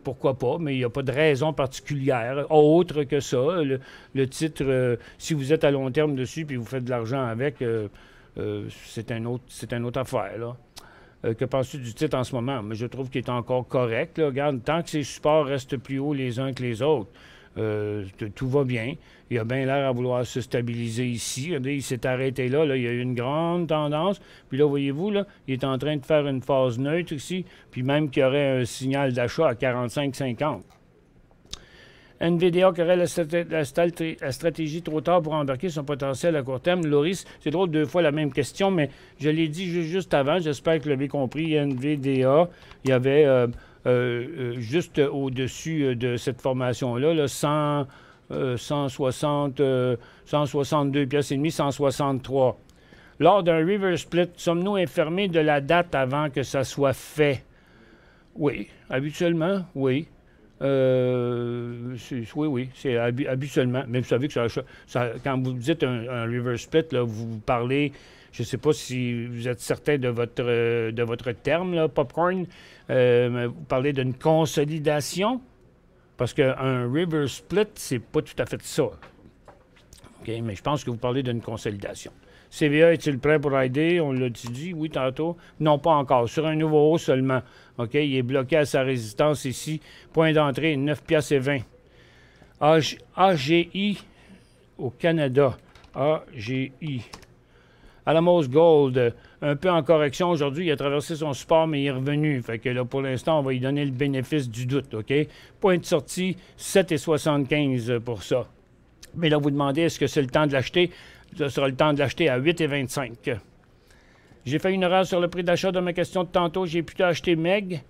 pourquoi pas, mais il n'y a pas de raison particulière autre que ça. Le titre, si vous êtes à long terme dessus puis vous faites de l'argent avec, c'est une autre affaire, là. Que penses-tu du titre en ce moment? Mais je trouve qu'il est encore correct. Là. Regarde, tant que ces supports restent plus hauts les uns que les autres, tout va bien. Il a bien l'air à vouloir se stabiliser ici. Regardez, il s'est arrêté là, là. Il y a eu une grande tendance. Puis là, voyez-vous, là, il est en train de faire une phase neutre ici. Puis même qu'il y aurait un signal d'achat à 45,50. NVIDIA qui aurait la stratégie trop tard pour embarquer son potentiel à court terme. Loris, c'est drôle, deux fois la même question, mais je l'ai dit juste avant. J'espère que vous l'avez compris. NVIDIA, il y avait juste au-dessus de cette formation-là, là, 162 pièces et demie, 163. Lors d'un reverse split, sommes-nous informés de la date avant que ça soit fait? Oui, habituellement, oui. Oui, c'est habituellement. Mais vous savez que ça, quand vous dites un reverse split, là, vous parlez Je ne sais pas si vous êtes certain de votre terme, là, popcorn. Vous parlez d'une consolidation, parce qu'un river split, c'est pas tout à fait ça. OK, mais je pense que vous parlez d'une consolidation. CVA est-il prêt pour aider? On l'a dit, oui, tantôt. Non, pas encore. Sur un nouveau haut seulement. OK, il est bloqué à sa résistance ici. Point d'entrée, 9,20 $. AGI au Canada. AGI. Alamos Gold, un peu en correction aujourd'hui. Il a traversé son support, mais il est revenu. Fait que là, pour l'instant, on va lui donner le bénéfice du doute. OK? Point de sortie, 7,75 pour ça. Mais là, vous demandez, est-ce que c'est le temps de l'acheter? Ce sera le temps de l'acheter à 8,25. J'ai fait une erreur sur le prix d'achat de ma question de tantôt. J'ai plutôt acheté MEG.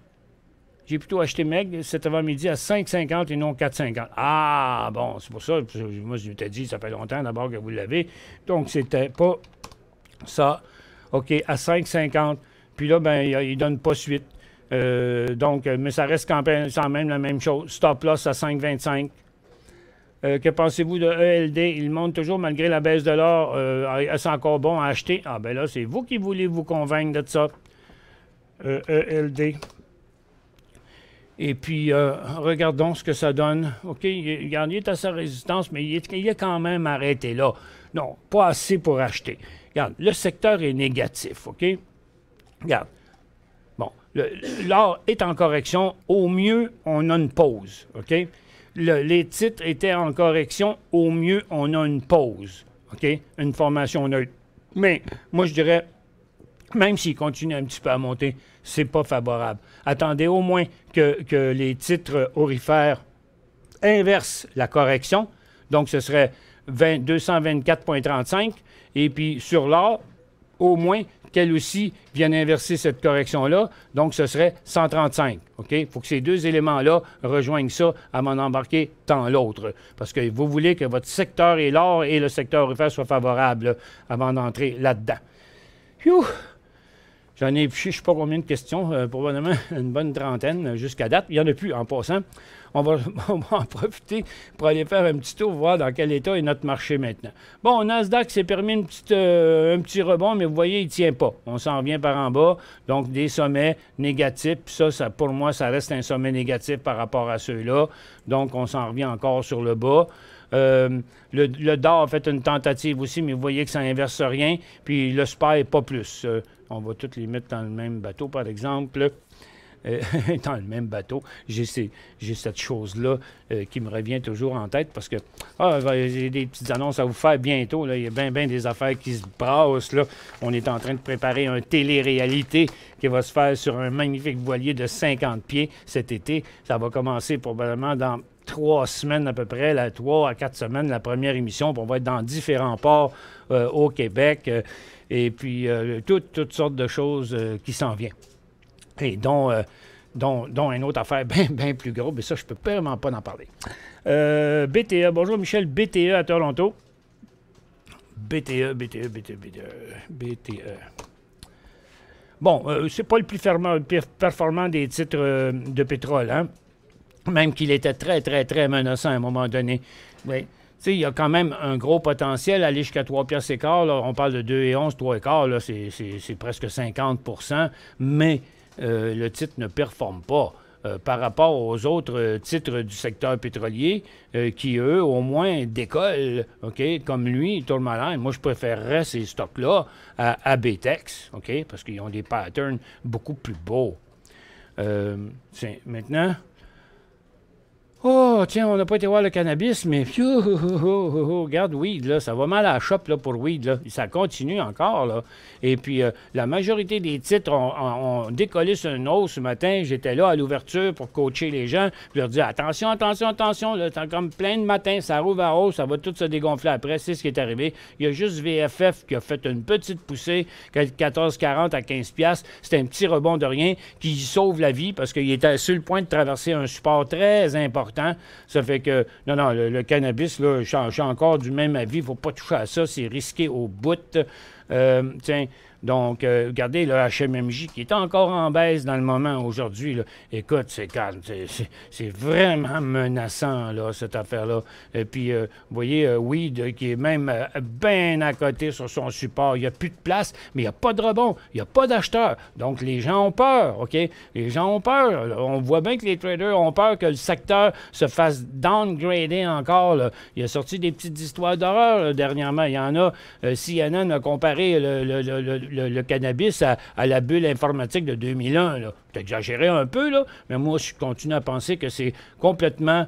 Cet avant-midi à 5,50 et non 4,50. Ah, bon, c'est pour ça. Moi, je t'ai dit, ça fait longtemps d'abord que vous l'avez. Donc, c'était pas ça. OK, à 5,50. Puis là, ben, il donne pas suite. Mais ça reste quand même la même chose. Stop loss à 5,25. Que pensez-vous de ELD? Il monte toujours malgré la baisse de l'or. Est-ce encore bon à acheter? Ah, ben là, c'est vous qui voulez vous convaincre de ça. ELD. Et puis, regardons ce que ça donne. OK, il est à sa résistance, mais il est quand même arrêté là. Non, pas assez pour acheter. Regarde, le secteur est négatif, OK? Regarde. Bon, l'or est en correction. Au mieux, on a une pause, OK? Les titres étaient en correction. Au mieux, on a une pause, OK? Une formation neutre. Mais moi, je dirais, même s'il continue un petit peu à monter, c'est pas favorable. Attendez au moins que les titres aurifères inversent la correction. Donc, ce serait 224,35. Et puis, sur l'or, au moins qu'elle aussi vienne inverser cette correction-là. Donc, ce serait 135. OK? Il faut que ces deux éléments-là rejoignent ça avant d'embarquer dans l'autre. Parce que vous voulez que votre secteur et l'or et le secteur aurifère soient favorables là, avant d'entrer là-dedans. Phew! J'en ai je ne sais pas combien de questions, probablement une bonne trentaine jusqu'à date. Il n'y en a plus en passant. On va en profiter pour aller faire un petit tour, voir dans quel état est notre marché maintenant. Bon, Nasdaq s'est permis un petit rebond, mais vous voyez, il ne tient pas. On s'en revient par en bas, donc des sommets négatifs. Ça, pour moi, ça reste un sommet négatif par rapport à ceux-là. Donc, on s'en revient encore sur le bas. Le DOR a fait une tentative aussi, mais vous voyez que ça n'inverse rien. Puis le SPY, pas plus. On va tous les mettre dans le même bateau, par exemple. Dans le même bateau, j'ai cette chose-là qui me revient toujours en tête parce que j'ai des petites annonces à vous faire bientôt. Là. Il y a bien des affaires qui se brassent. Là. On est en train de préparer un télé-réalité qui va se faire sur un magnifique voilier de 50 pieds cet été. Ça va commencer probablement dans 3 semaines à peu près, 3 à 4 semaines, la première émission. Puis on va être dans différents ports au Québec et puis toutes sortes de choses qui s'en viennent. Et dont une autre affaire bien plus gros, mais ça, je ne peux vraiment pas en parler. BTE, bonjour Michel, BTE à Toronto. BTE. Bon, c'est pas le plus performant des titres de pétrole, hein? Même qu'il était très menaçant à un moment donné. Oui. Tu sais, il y a quand même un gros potentiel, aller jusqu'à 3,15 $. Là, on parle de 2,11, 3,15 $, là, c'est presque 50 %, mais le titre ne performe pas par rapport aux autres titres du secteur pétrolier qui, eux, au moins décollent, OK, comme lui, Tourmaline. Moi, je préférerais ces stocks-là à BTEX, OK, parce qu'ils ont des patterns beaucoup plus beaux. Maintenant... Oh, tiens, on n'a pas été voir le cannabis, mais regarde, weed, là, ça va mal à la shop là, pour weed, là. Ça continue encore, là. Et puis, la majorité des titres ont décollé sur une hausse ce matin. J'étais là à l'ouverture pour coacher les gens, puis leur dire attention, là, c'est comme plein de matin, ça rouvre à hausse, ça va tout se dégonfler après. C'est ce qui est arrivé. Il y a juste VFF qui a fait une petite poussée, 14,40 à 15 $. C'était un petit rebond de rien qui sauve la vie parce qu'il était sur le point de traverser un support très important. Ça fait que, non, le cannabis, là, je suis encore du même avis. Il ne faut pas toucher à ça. C'est risqué au bout. Tiens, Donc, regardez le HMMJ qui est encore en baisse dans le moment aujourd'hui. Écoute, c'est vraiment menaçant, là, cette affaire-là. Et puis, vous voyez, Weed qui est même bien à côté sur son support. Il n'y a plus de place, mais il n'y a pas de rebond. Il n'y a pas d'acheteurs. Donc, les gens ont peur, OK? Les gens ont peur. On voit bien que les traders ont peur que le secteur se fasse downgrader encore. Là. Il a sorti des petites histoires d'horreur dernièrement. Il y en a. CNN a comparé le cannabis à la bulle informatique de 2001. Là. C'est exagéré un peu, là, mais moi, je continue à penser que c'est complètement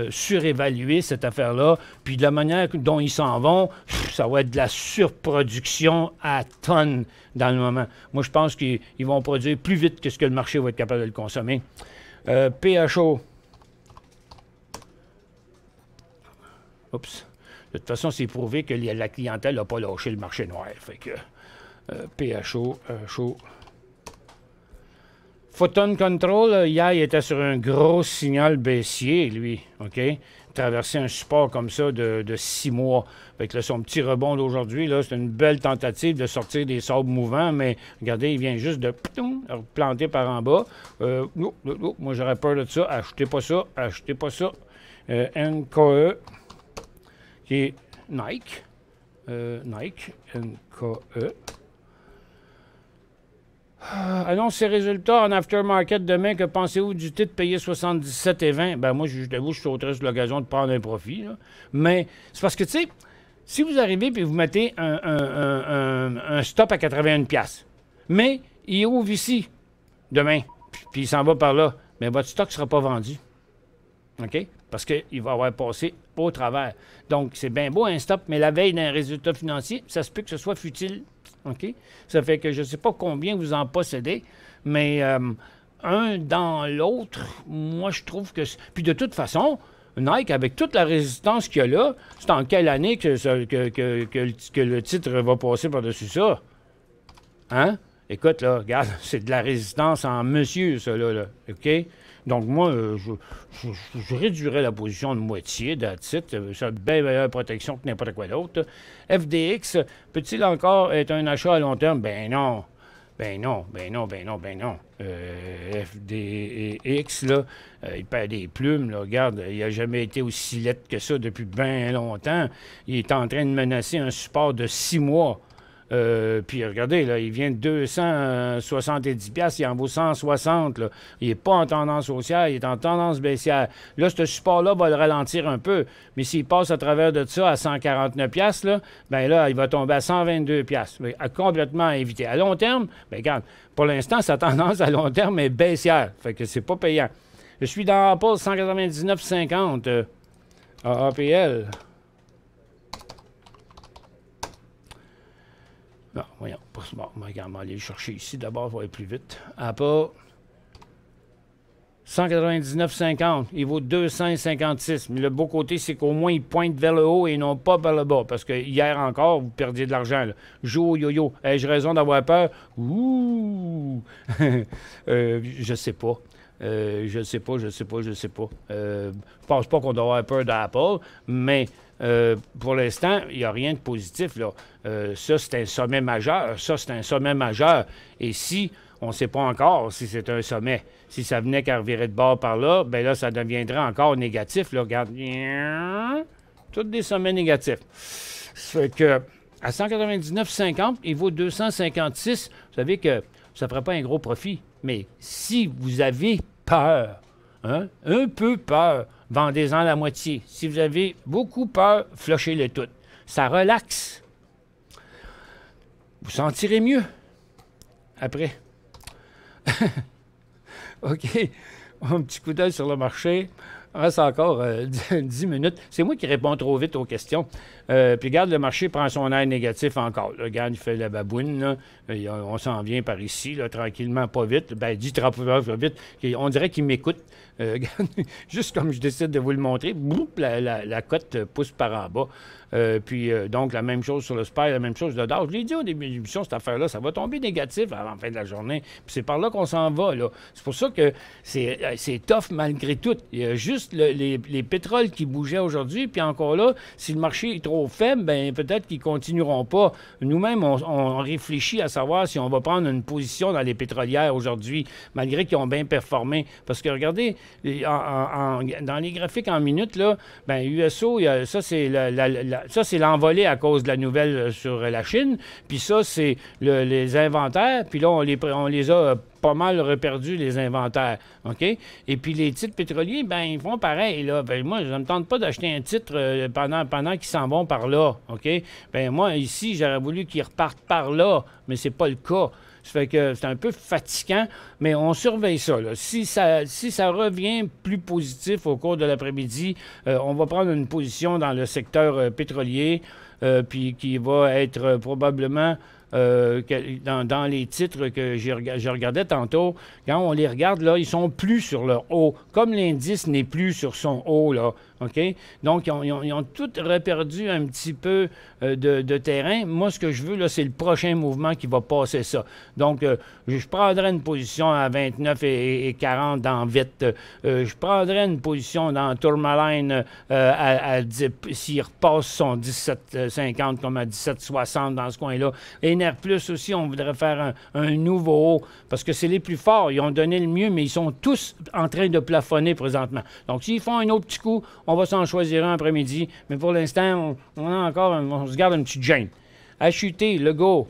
surévalué, cette affaire-là. Puis de la manière dont ils s'en vont, ça va être de la surproduction à tonnes dans le moment. Moi, je pense qu'ils vont produire plus vite que ce que le marché va être capable de le consommer. PHO. Oups. De toute façon, c'est prouvé que la clientèle n'a pas lâché le marché noir. Fait que PHO, chaud. Photon Control, hier, il était sur un gros signal baissier, lui. OK? Traverser un support comme ça de 6 mois. Fait que là, son petit rebond d'aujourd'hui, là, c'est une belle tentative de sortir des sables mouvants, mais regardez, il vient juste de planter par en bas. Moi, j'aurais peur de ça. Achetez pas ça. Achetez pas ça. NKE. Qui est Nike. Nike, NKE. Annonce ses résultats en aftermarket demain. Que pensez-vous du titre payé 77,20? Ben moi, je sauterais sur l'occasion de prendre un profit. Là. Mais c'est parce que, tu sais, si vous arrivez et vous mettez un stop à 81$, mais il ouvre ici demain, puis il s'en va par là, mais votre stock ne sera pas vendu. OK? Parce qu'il va avoir passé au travers. Donc, c'est bien beau un stop, mais la veille d'un résultat financier, ça se peut que ce soit futile. OK? Ça fait que je ne sais pas combien vous en possédez, mais un dans l'autre, moi, je trouve que... Puis de toute façon, Nike, avec toute la résistance qu'il y a là, c'est en quelle année que le titre va passer par-dessus ça? Hein? Écoute, là, regarde, c'est de la résistance en monsieur, ça, là. OK? Donc, moi, je réduirais la position de moitié de titre. Ça a bien meilleure protection que n'importe quoi d'autre. FDX, peut-il encore être un achat à long terme? Ben non. Ben non. FDX, là, il perd des plumes, là. Regarde, il n'a jamais été aussi laid que ça depuis bien longtemps. Il est en train de menacer un support de 6 mois. Puis regardez, là, il vient de 270$, il en vaut 160$. Là. Il n'est pas en tendance haussière, il est en tendance baissière. Là, ce support-là va le ralentir un peu. Mais s'il passe à travers de ça à 149$, là, bien là, il va tomber à 122$. Mais complètement à éviter. À long terme, bien regarde, pour l'instant, sa tendance à long terme est baissière. Fait que c'est pas payant. Je suis dans Apple 199,50. APL. Non, voyons. Bon, on va aller le chercher ici. D'abord, il va aller plus vite. Apple, 199,50. Il vaut 256. Mais le beau côté, c'est qu'au moins, il pointe vers le haut et non pas vers le bas. Parce que hier encore, vous perdiez de l'argent. Joue au yo-yo. Ai-je raison d'avoir peur? Ouh! Je sais pas. Je sais pas. Je pense pas qu'on doit avoir peur d'Apple, mais pour l'instant, il n'y a rien de positif, là. Ça, c'est un sommet majeur. Et si on ne sait pas encore si c'est un sommet, si ça venait qu'à revirer de bord par là, bien là, ça deviendrait encore négatif. Là. Regarde, tous des sommets négatifs. Ça fait que à 199,50, il vaut 256. Vous savez que ça ne ferait pas un gros profit. Mais si vous avez peur, hein, un peu peur, vendez-en la moitié. Si vous avez beaucoup peur, flushez-le tout. Ça relaxe. Vous sentirez mieux après. OK. Un petit coup d'œil sur le marché. Il reste encore 10 minutes. C'est moi qui réponds trop vite aux questions. Puis regarde, le marché prend son air négatif encore. Là, regarde, il fait la baboune. Là. On s'en vient par ici, là, tranquillement, pas vite. Ben, dit tranquillement, pas vite. On dirait qu'il m'écoute. Juste comme je décide de vous le montrer, boum, la cote pousse par en bas. Donc, la même chose sur le SPY, la même chose de Dow. Je l'ai dit au début de l'émission, cette affaire-là, ça va tomber négatif à la fin de la journée. Puis c'est par là qu'on s'en va. Là. C'est pour ça que c'est tough malgré tout. Il y a juste juste les pétroles qui bougeaient aujourd'hui. Puis encore là, si le marché est trop faible, bien peut-être qu'ils ne continueront pas. Nous-mêmes, on réfléchit à savoir si on va prendre une position dans les pétrolières aujourd'hui, malgré qu'ils ont bien performé. Parce que regardez, dans les graphiques en minutes, là, bien, USO, ça, c'est l'envolée à cause de la nouvelle sur la Chine. Puis ça, c'est les inventaires. Puis là, on les a pas mal reperdus, les inventaires. OK? Et puis les titres pétroliers, ben ils font pareil. Là. Ben, moi, je ne me tente pas d'acheter un titre pendant qu'ils s'en vont par là. OK? Ben moi, ici, j'aurais voulu qu'ils repartent par là, mais c'est pas le cas. Ça fait que c'est un peu fatigant, mais on surveille ça. Là. Si ça revient plus positif au cours de l'après-midi, on va prendre une position dans le secteur pétrolier, puis qui va être probablement dans les titres que je regardais tantôt. Quand on les regarde, là, ils sont plus sur leur haut, comme l'indice n'est plus sur son haut, là. OK? Donc, ils ont tous reperdu un petit peu de terrain. Moi, ce que je veux, là, c'est le prochain mouvement qui va passer ça. Donc, je prendrais une position à 29 et 40 dans vite. Je prendrais une position dans Tourmaline s'il repasse son 17,50 comme à 17,60 dans ce coin-là. Ener Plus aussi, on voudrait faire un nouveau haut parce que c'est les plus forts. Ils ont donné le mieux, mais ils sont tous en train de plafonner présentement. Donc, s'ils font un autre petit coup, on va s'en choisir un après-midi. Mais pour l'instant, on se garde une petite gêne. HUT, le go.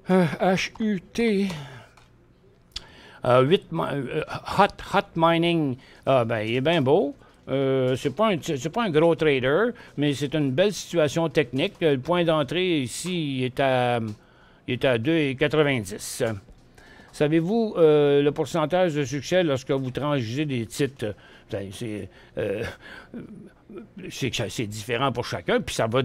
HUT. Hot Mining. Ah, ben, il est bien beau. C'est pas un gros trader, mais c'est une belle situation technique. Le point d'entrée ici est à 2,90. Savez-vous le pourcentage de succès lorsque vous transigez des titres? C'est différent pour chacun, puis ça va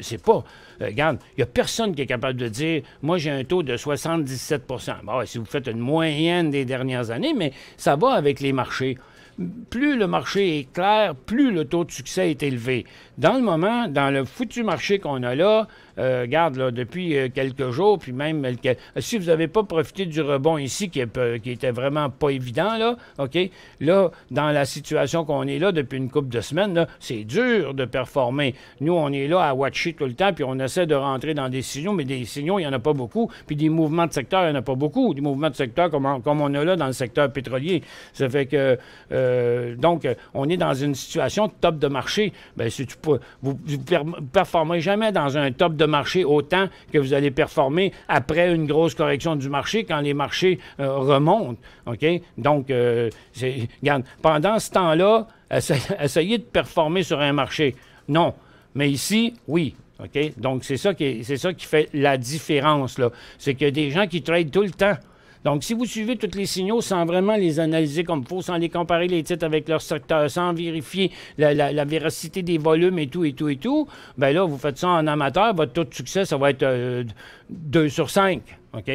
c'est pas... regarde, il n'y a personne qui est capable de dire « Moi, j'ai un taux de 77 ». Bon, si vous faites une moyenne des dernières années, mais ça va avec les marchés. Plus le marché est clair, plus le taux de succès est élevé. Dans le moment, dans le foutu marché qu'on a là, regarde, là, depuis quelques jours, puis même, si vous n'avez pas profité du rebond ici, qui était vraiment pas évident, là, OK, là, dans la situation qu'on est là depuis une couple de semaines, là, c'est dur de performer. Nous, on est là à watcher tout le temps, puis on essaie de rentrer dans des signaux, mais des signaux, il n'y en a pas beaucoup, puis des mouvements de secteur, il n'y en a pas beaucoup. Des mouvements de secteur comme on a là dans le secteur pétrolier. Ça fait que, donc, on est dans une situation de top de marché. Bien, si vous ne performez jamais dans un top de marché autant que vous allez performer après une grosse correction du marché quand les marchés remontent. OK? Donc, regarde, pendant ce temps-là, essayez de performer sur un marché. Non. Mais ici, oui. OK? Donc, c'est ça qui fait la différence, là. C'est qu'il y a des gens qui tradent tout le temps. Donc, si vous suivez tous les signaux sans vraiment les analyser comme il faut, sans les comparer les titres avec leur secteur, sans vérifier la véracité des volumes et tout, bien là, vous faites ça en amateur, votre taux de succès, ça va être 2 sur 5. OK?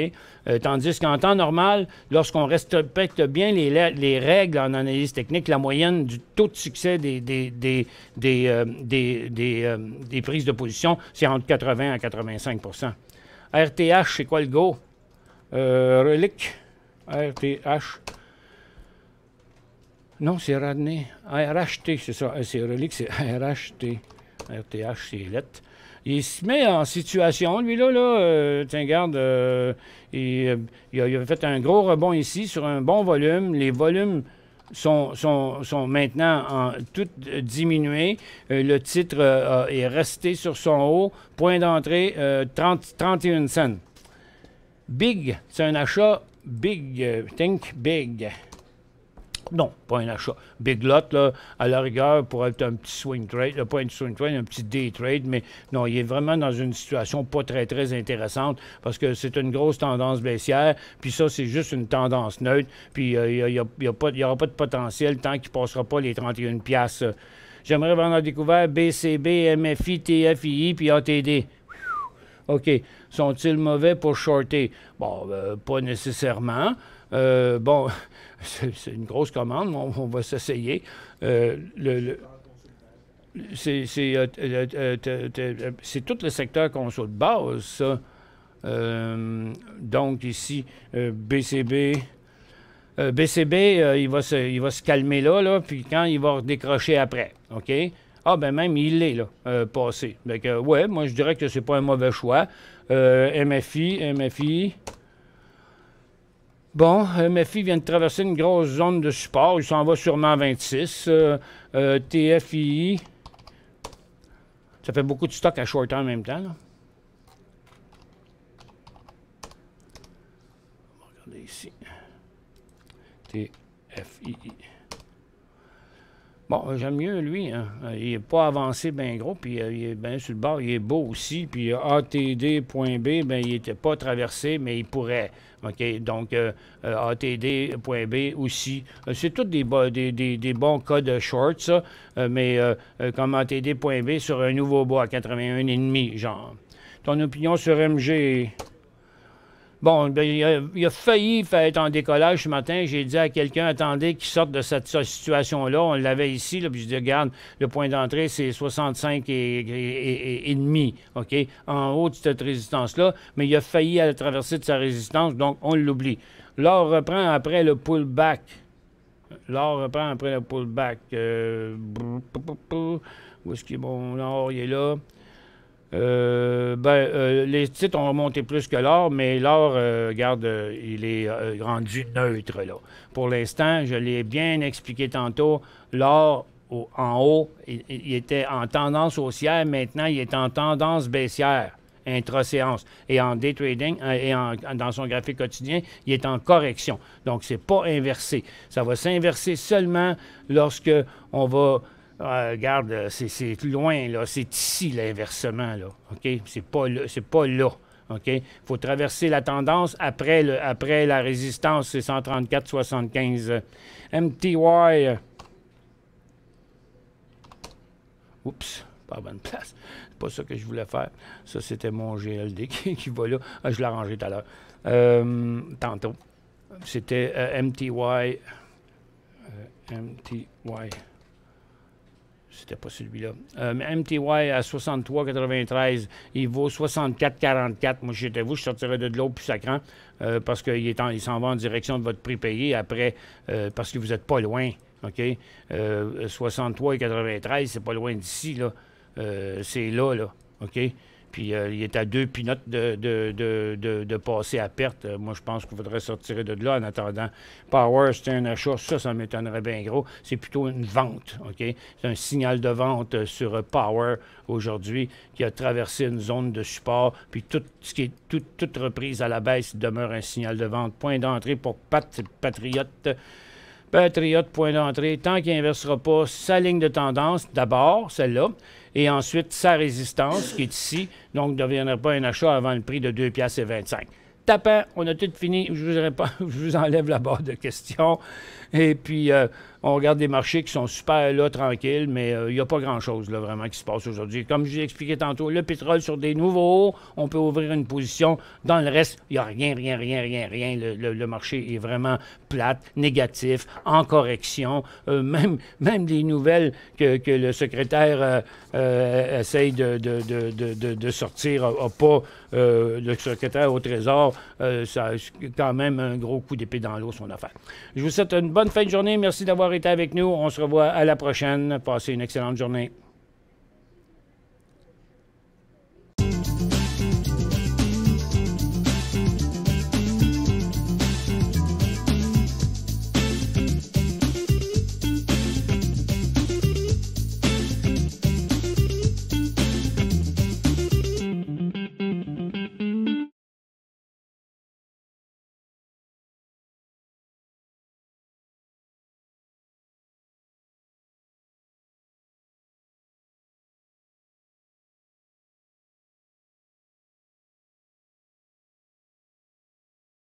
Tandis qu'en temps normal, lorsqu'on respecte bien les règles en analyse technique, la moyenne du taux de succès des prises de position, c'est entre 80 à 85 RTH, c'est quoi le go? Relic, RTH. Non, c'est Radney. RHT, c'est ça. C'est Relic, c'est RHT. RTH, c'est lettre. Il se met en situation, lui, là. Tiens, regarde, il a fait un gros rebond ici sur un bon volume. Les volumes sont maintenant tout diminués. Le titre est resté sur son haut. Point d'entrée, 31 cents. Big, c'est un achat big, think big. Non, pas un achat. Big lot, là, à la rigueur, pour être un petit swing trade, là, pas un swing trade, un petit day trade, mais non, il est vraiment dans une situation pas très, très intéressante parce que c'est une grosse tendance baissière, puis ça, c'est juste une tendance neutre, puis il n'y aura pas de potentiel tant qu'il ne passera pas les 31 piastres. J'aimerais vendre à découvert BCB, MFI, TFI, puis ATD. OK. Sont-ils mauvais pour shorter? Bon, pas nécessairement. Bon, c'est une grosse commande, mais on va s'essayer. C'est tout le secteur conso de base, ça. Donc, ici, BCB, BCB, il va se calmer là, puis quand il va décrocher après, OK? Ah, ben même, il l'est, là, passé. Donc, ouais, moi, je dirais que c'est pas un mauvais choix. MFI. Bon, MFI vient de traverser une grosse zone de support. Il s'en va sûrement à 26. TFI. Ça fait beaucoup de stock à short en même temps, là. On va regarder ici. TFI. Bon, j'aime mieux lui. Hein. Il n'est pas avancé bien gros, puis il est bien sur le bord. Il est beau aussi. Puis ATD.B, ben, il n'était pas traversé, mais il pourrait. OK? Donc, ATD.B aussi. C'est tous des bons cas de short, ça. Mais comme ATD.B sur un nouveau bas à 81,5, genre. Ton opinion sur MG? Bon, ben, il a failli être en décollage ce matin. J'ai dit à quelqu'un, attendez qu'il sorte de cette situation-là. On l'avait ici, là, puis je dis, regarde, le point d'entrée, c'est 65 et demi, OK, en haut de cette résistance-là. Mais il a failli à la traversée de sa résistance, donc on l'oublie. L'or reprend après le pullback. L'or reprend après le pullback. Où est-ce qu'il est bon? L'or, il est là. Les titres ont remonté plus que l'or, mais l'or, regarde, il est rendu neutre, là. Pour l'instant, je l'ai bien expliqué tantôt, l'or, en haut, il était en tendance haussière. Maintenant, il est en tendance baissière, intra-séance. Et en day trading, dans son graphique quotidien, il est en correction. Donc, c'est pas inversé. Ça va s'inverser seulement lorsque on va... regarde, c'est loin, là. C'est ici, l'inversement, là. OK? C'est pas là. OK? Il faut traverser la tendance après la résistance. C'est 134,75. MTY. Oups, pas à bonne place. C'est pas ça que je voulais faire. Ça, c'était mon GLD qui va là. Ah, je l'ai arrangé tout à l'heure. Tantôt. C'était MTY. MTY. C'était pas celui-là. MTY à 63,93, il vaut 64,44. Moi, si j'étais vous, je sortirais de l'eau plus sacrant parce qu'il s'en va en direction de votre prix payé après, parce que vous n'êtes pas loin. OK? 63,93, c'est pas loin d'ici, là. C'est là, là. OK? Puis il est à 2 pinottes de passer à perte. Moi, je pense qu'il faudrait sortir de là en attendant. Power, c'est un achat. Ça m'étonnerait bien gros. C'est plutôt une vente. OK? C'est un signal de vente sur Power aujourd'hui qui a traversé une zone de support. Puis tout ce qui est toute reprise à la baisse demeure un signal de vente. Point d'entrée pour Patriote. Patriote, point d'entrée. Tant qu'il n'inversera pas sa ligne de tendance, d'abord, celle-là, et ensuite sa résistance, qui est ici, donc ne deviendra pas un achat avant le prix de 2,25 $. Tapant, on a tout fini. Je vous enlève la barre de questions. Et puis, on regarde des marchés qui sont super là, tranquilles, mais il n'y a pas grand-chose là vraiment qui se passe aujourd'hui. Comme je vous ai expliqué tantôt, le pétrole sur des nouveaux hauts, on peut ouvrir une position. Dans le reste, il n'y a rien. Le marché est vraiment plate, négatif, en correction. Même des nouvelles que le secrétaire essaye de sortir n'a pas... le secrétaire au Trésor, ça a quand même un gros coup d'épée dans l'eau, son affaire. Je vous souhaite une bonne fin de journée. Merci d'avoir été avec nous. On se revoit à la prochaine. Passez une excellente journée.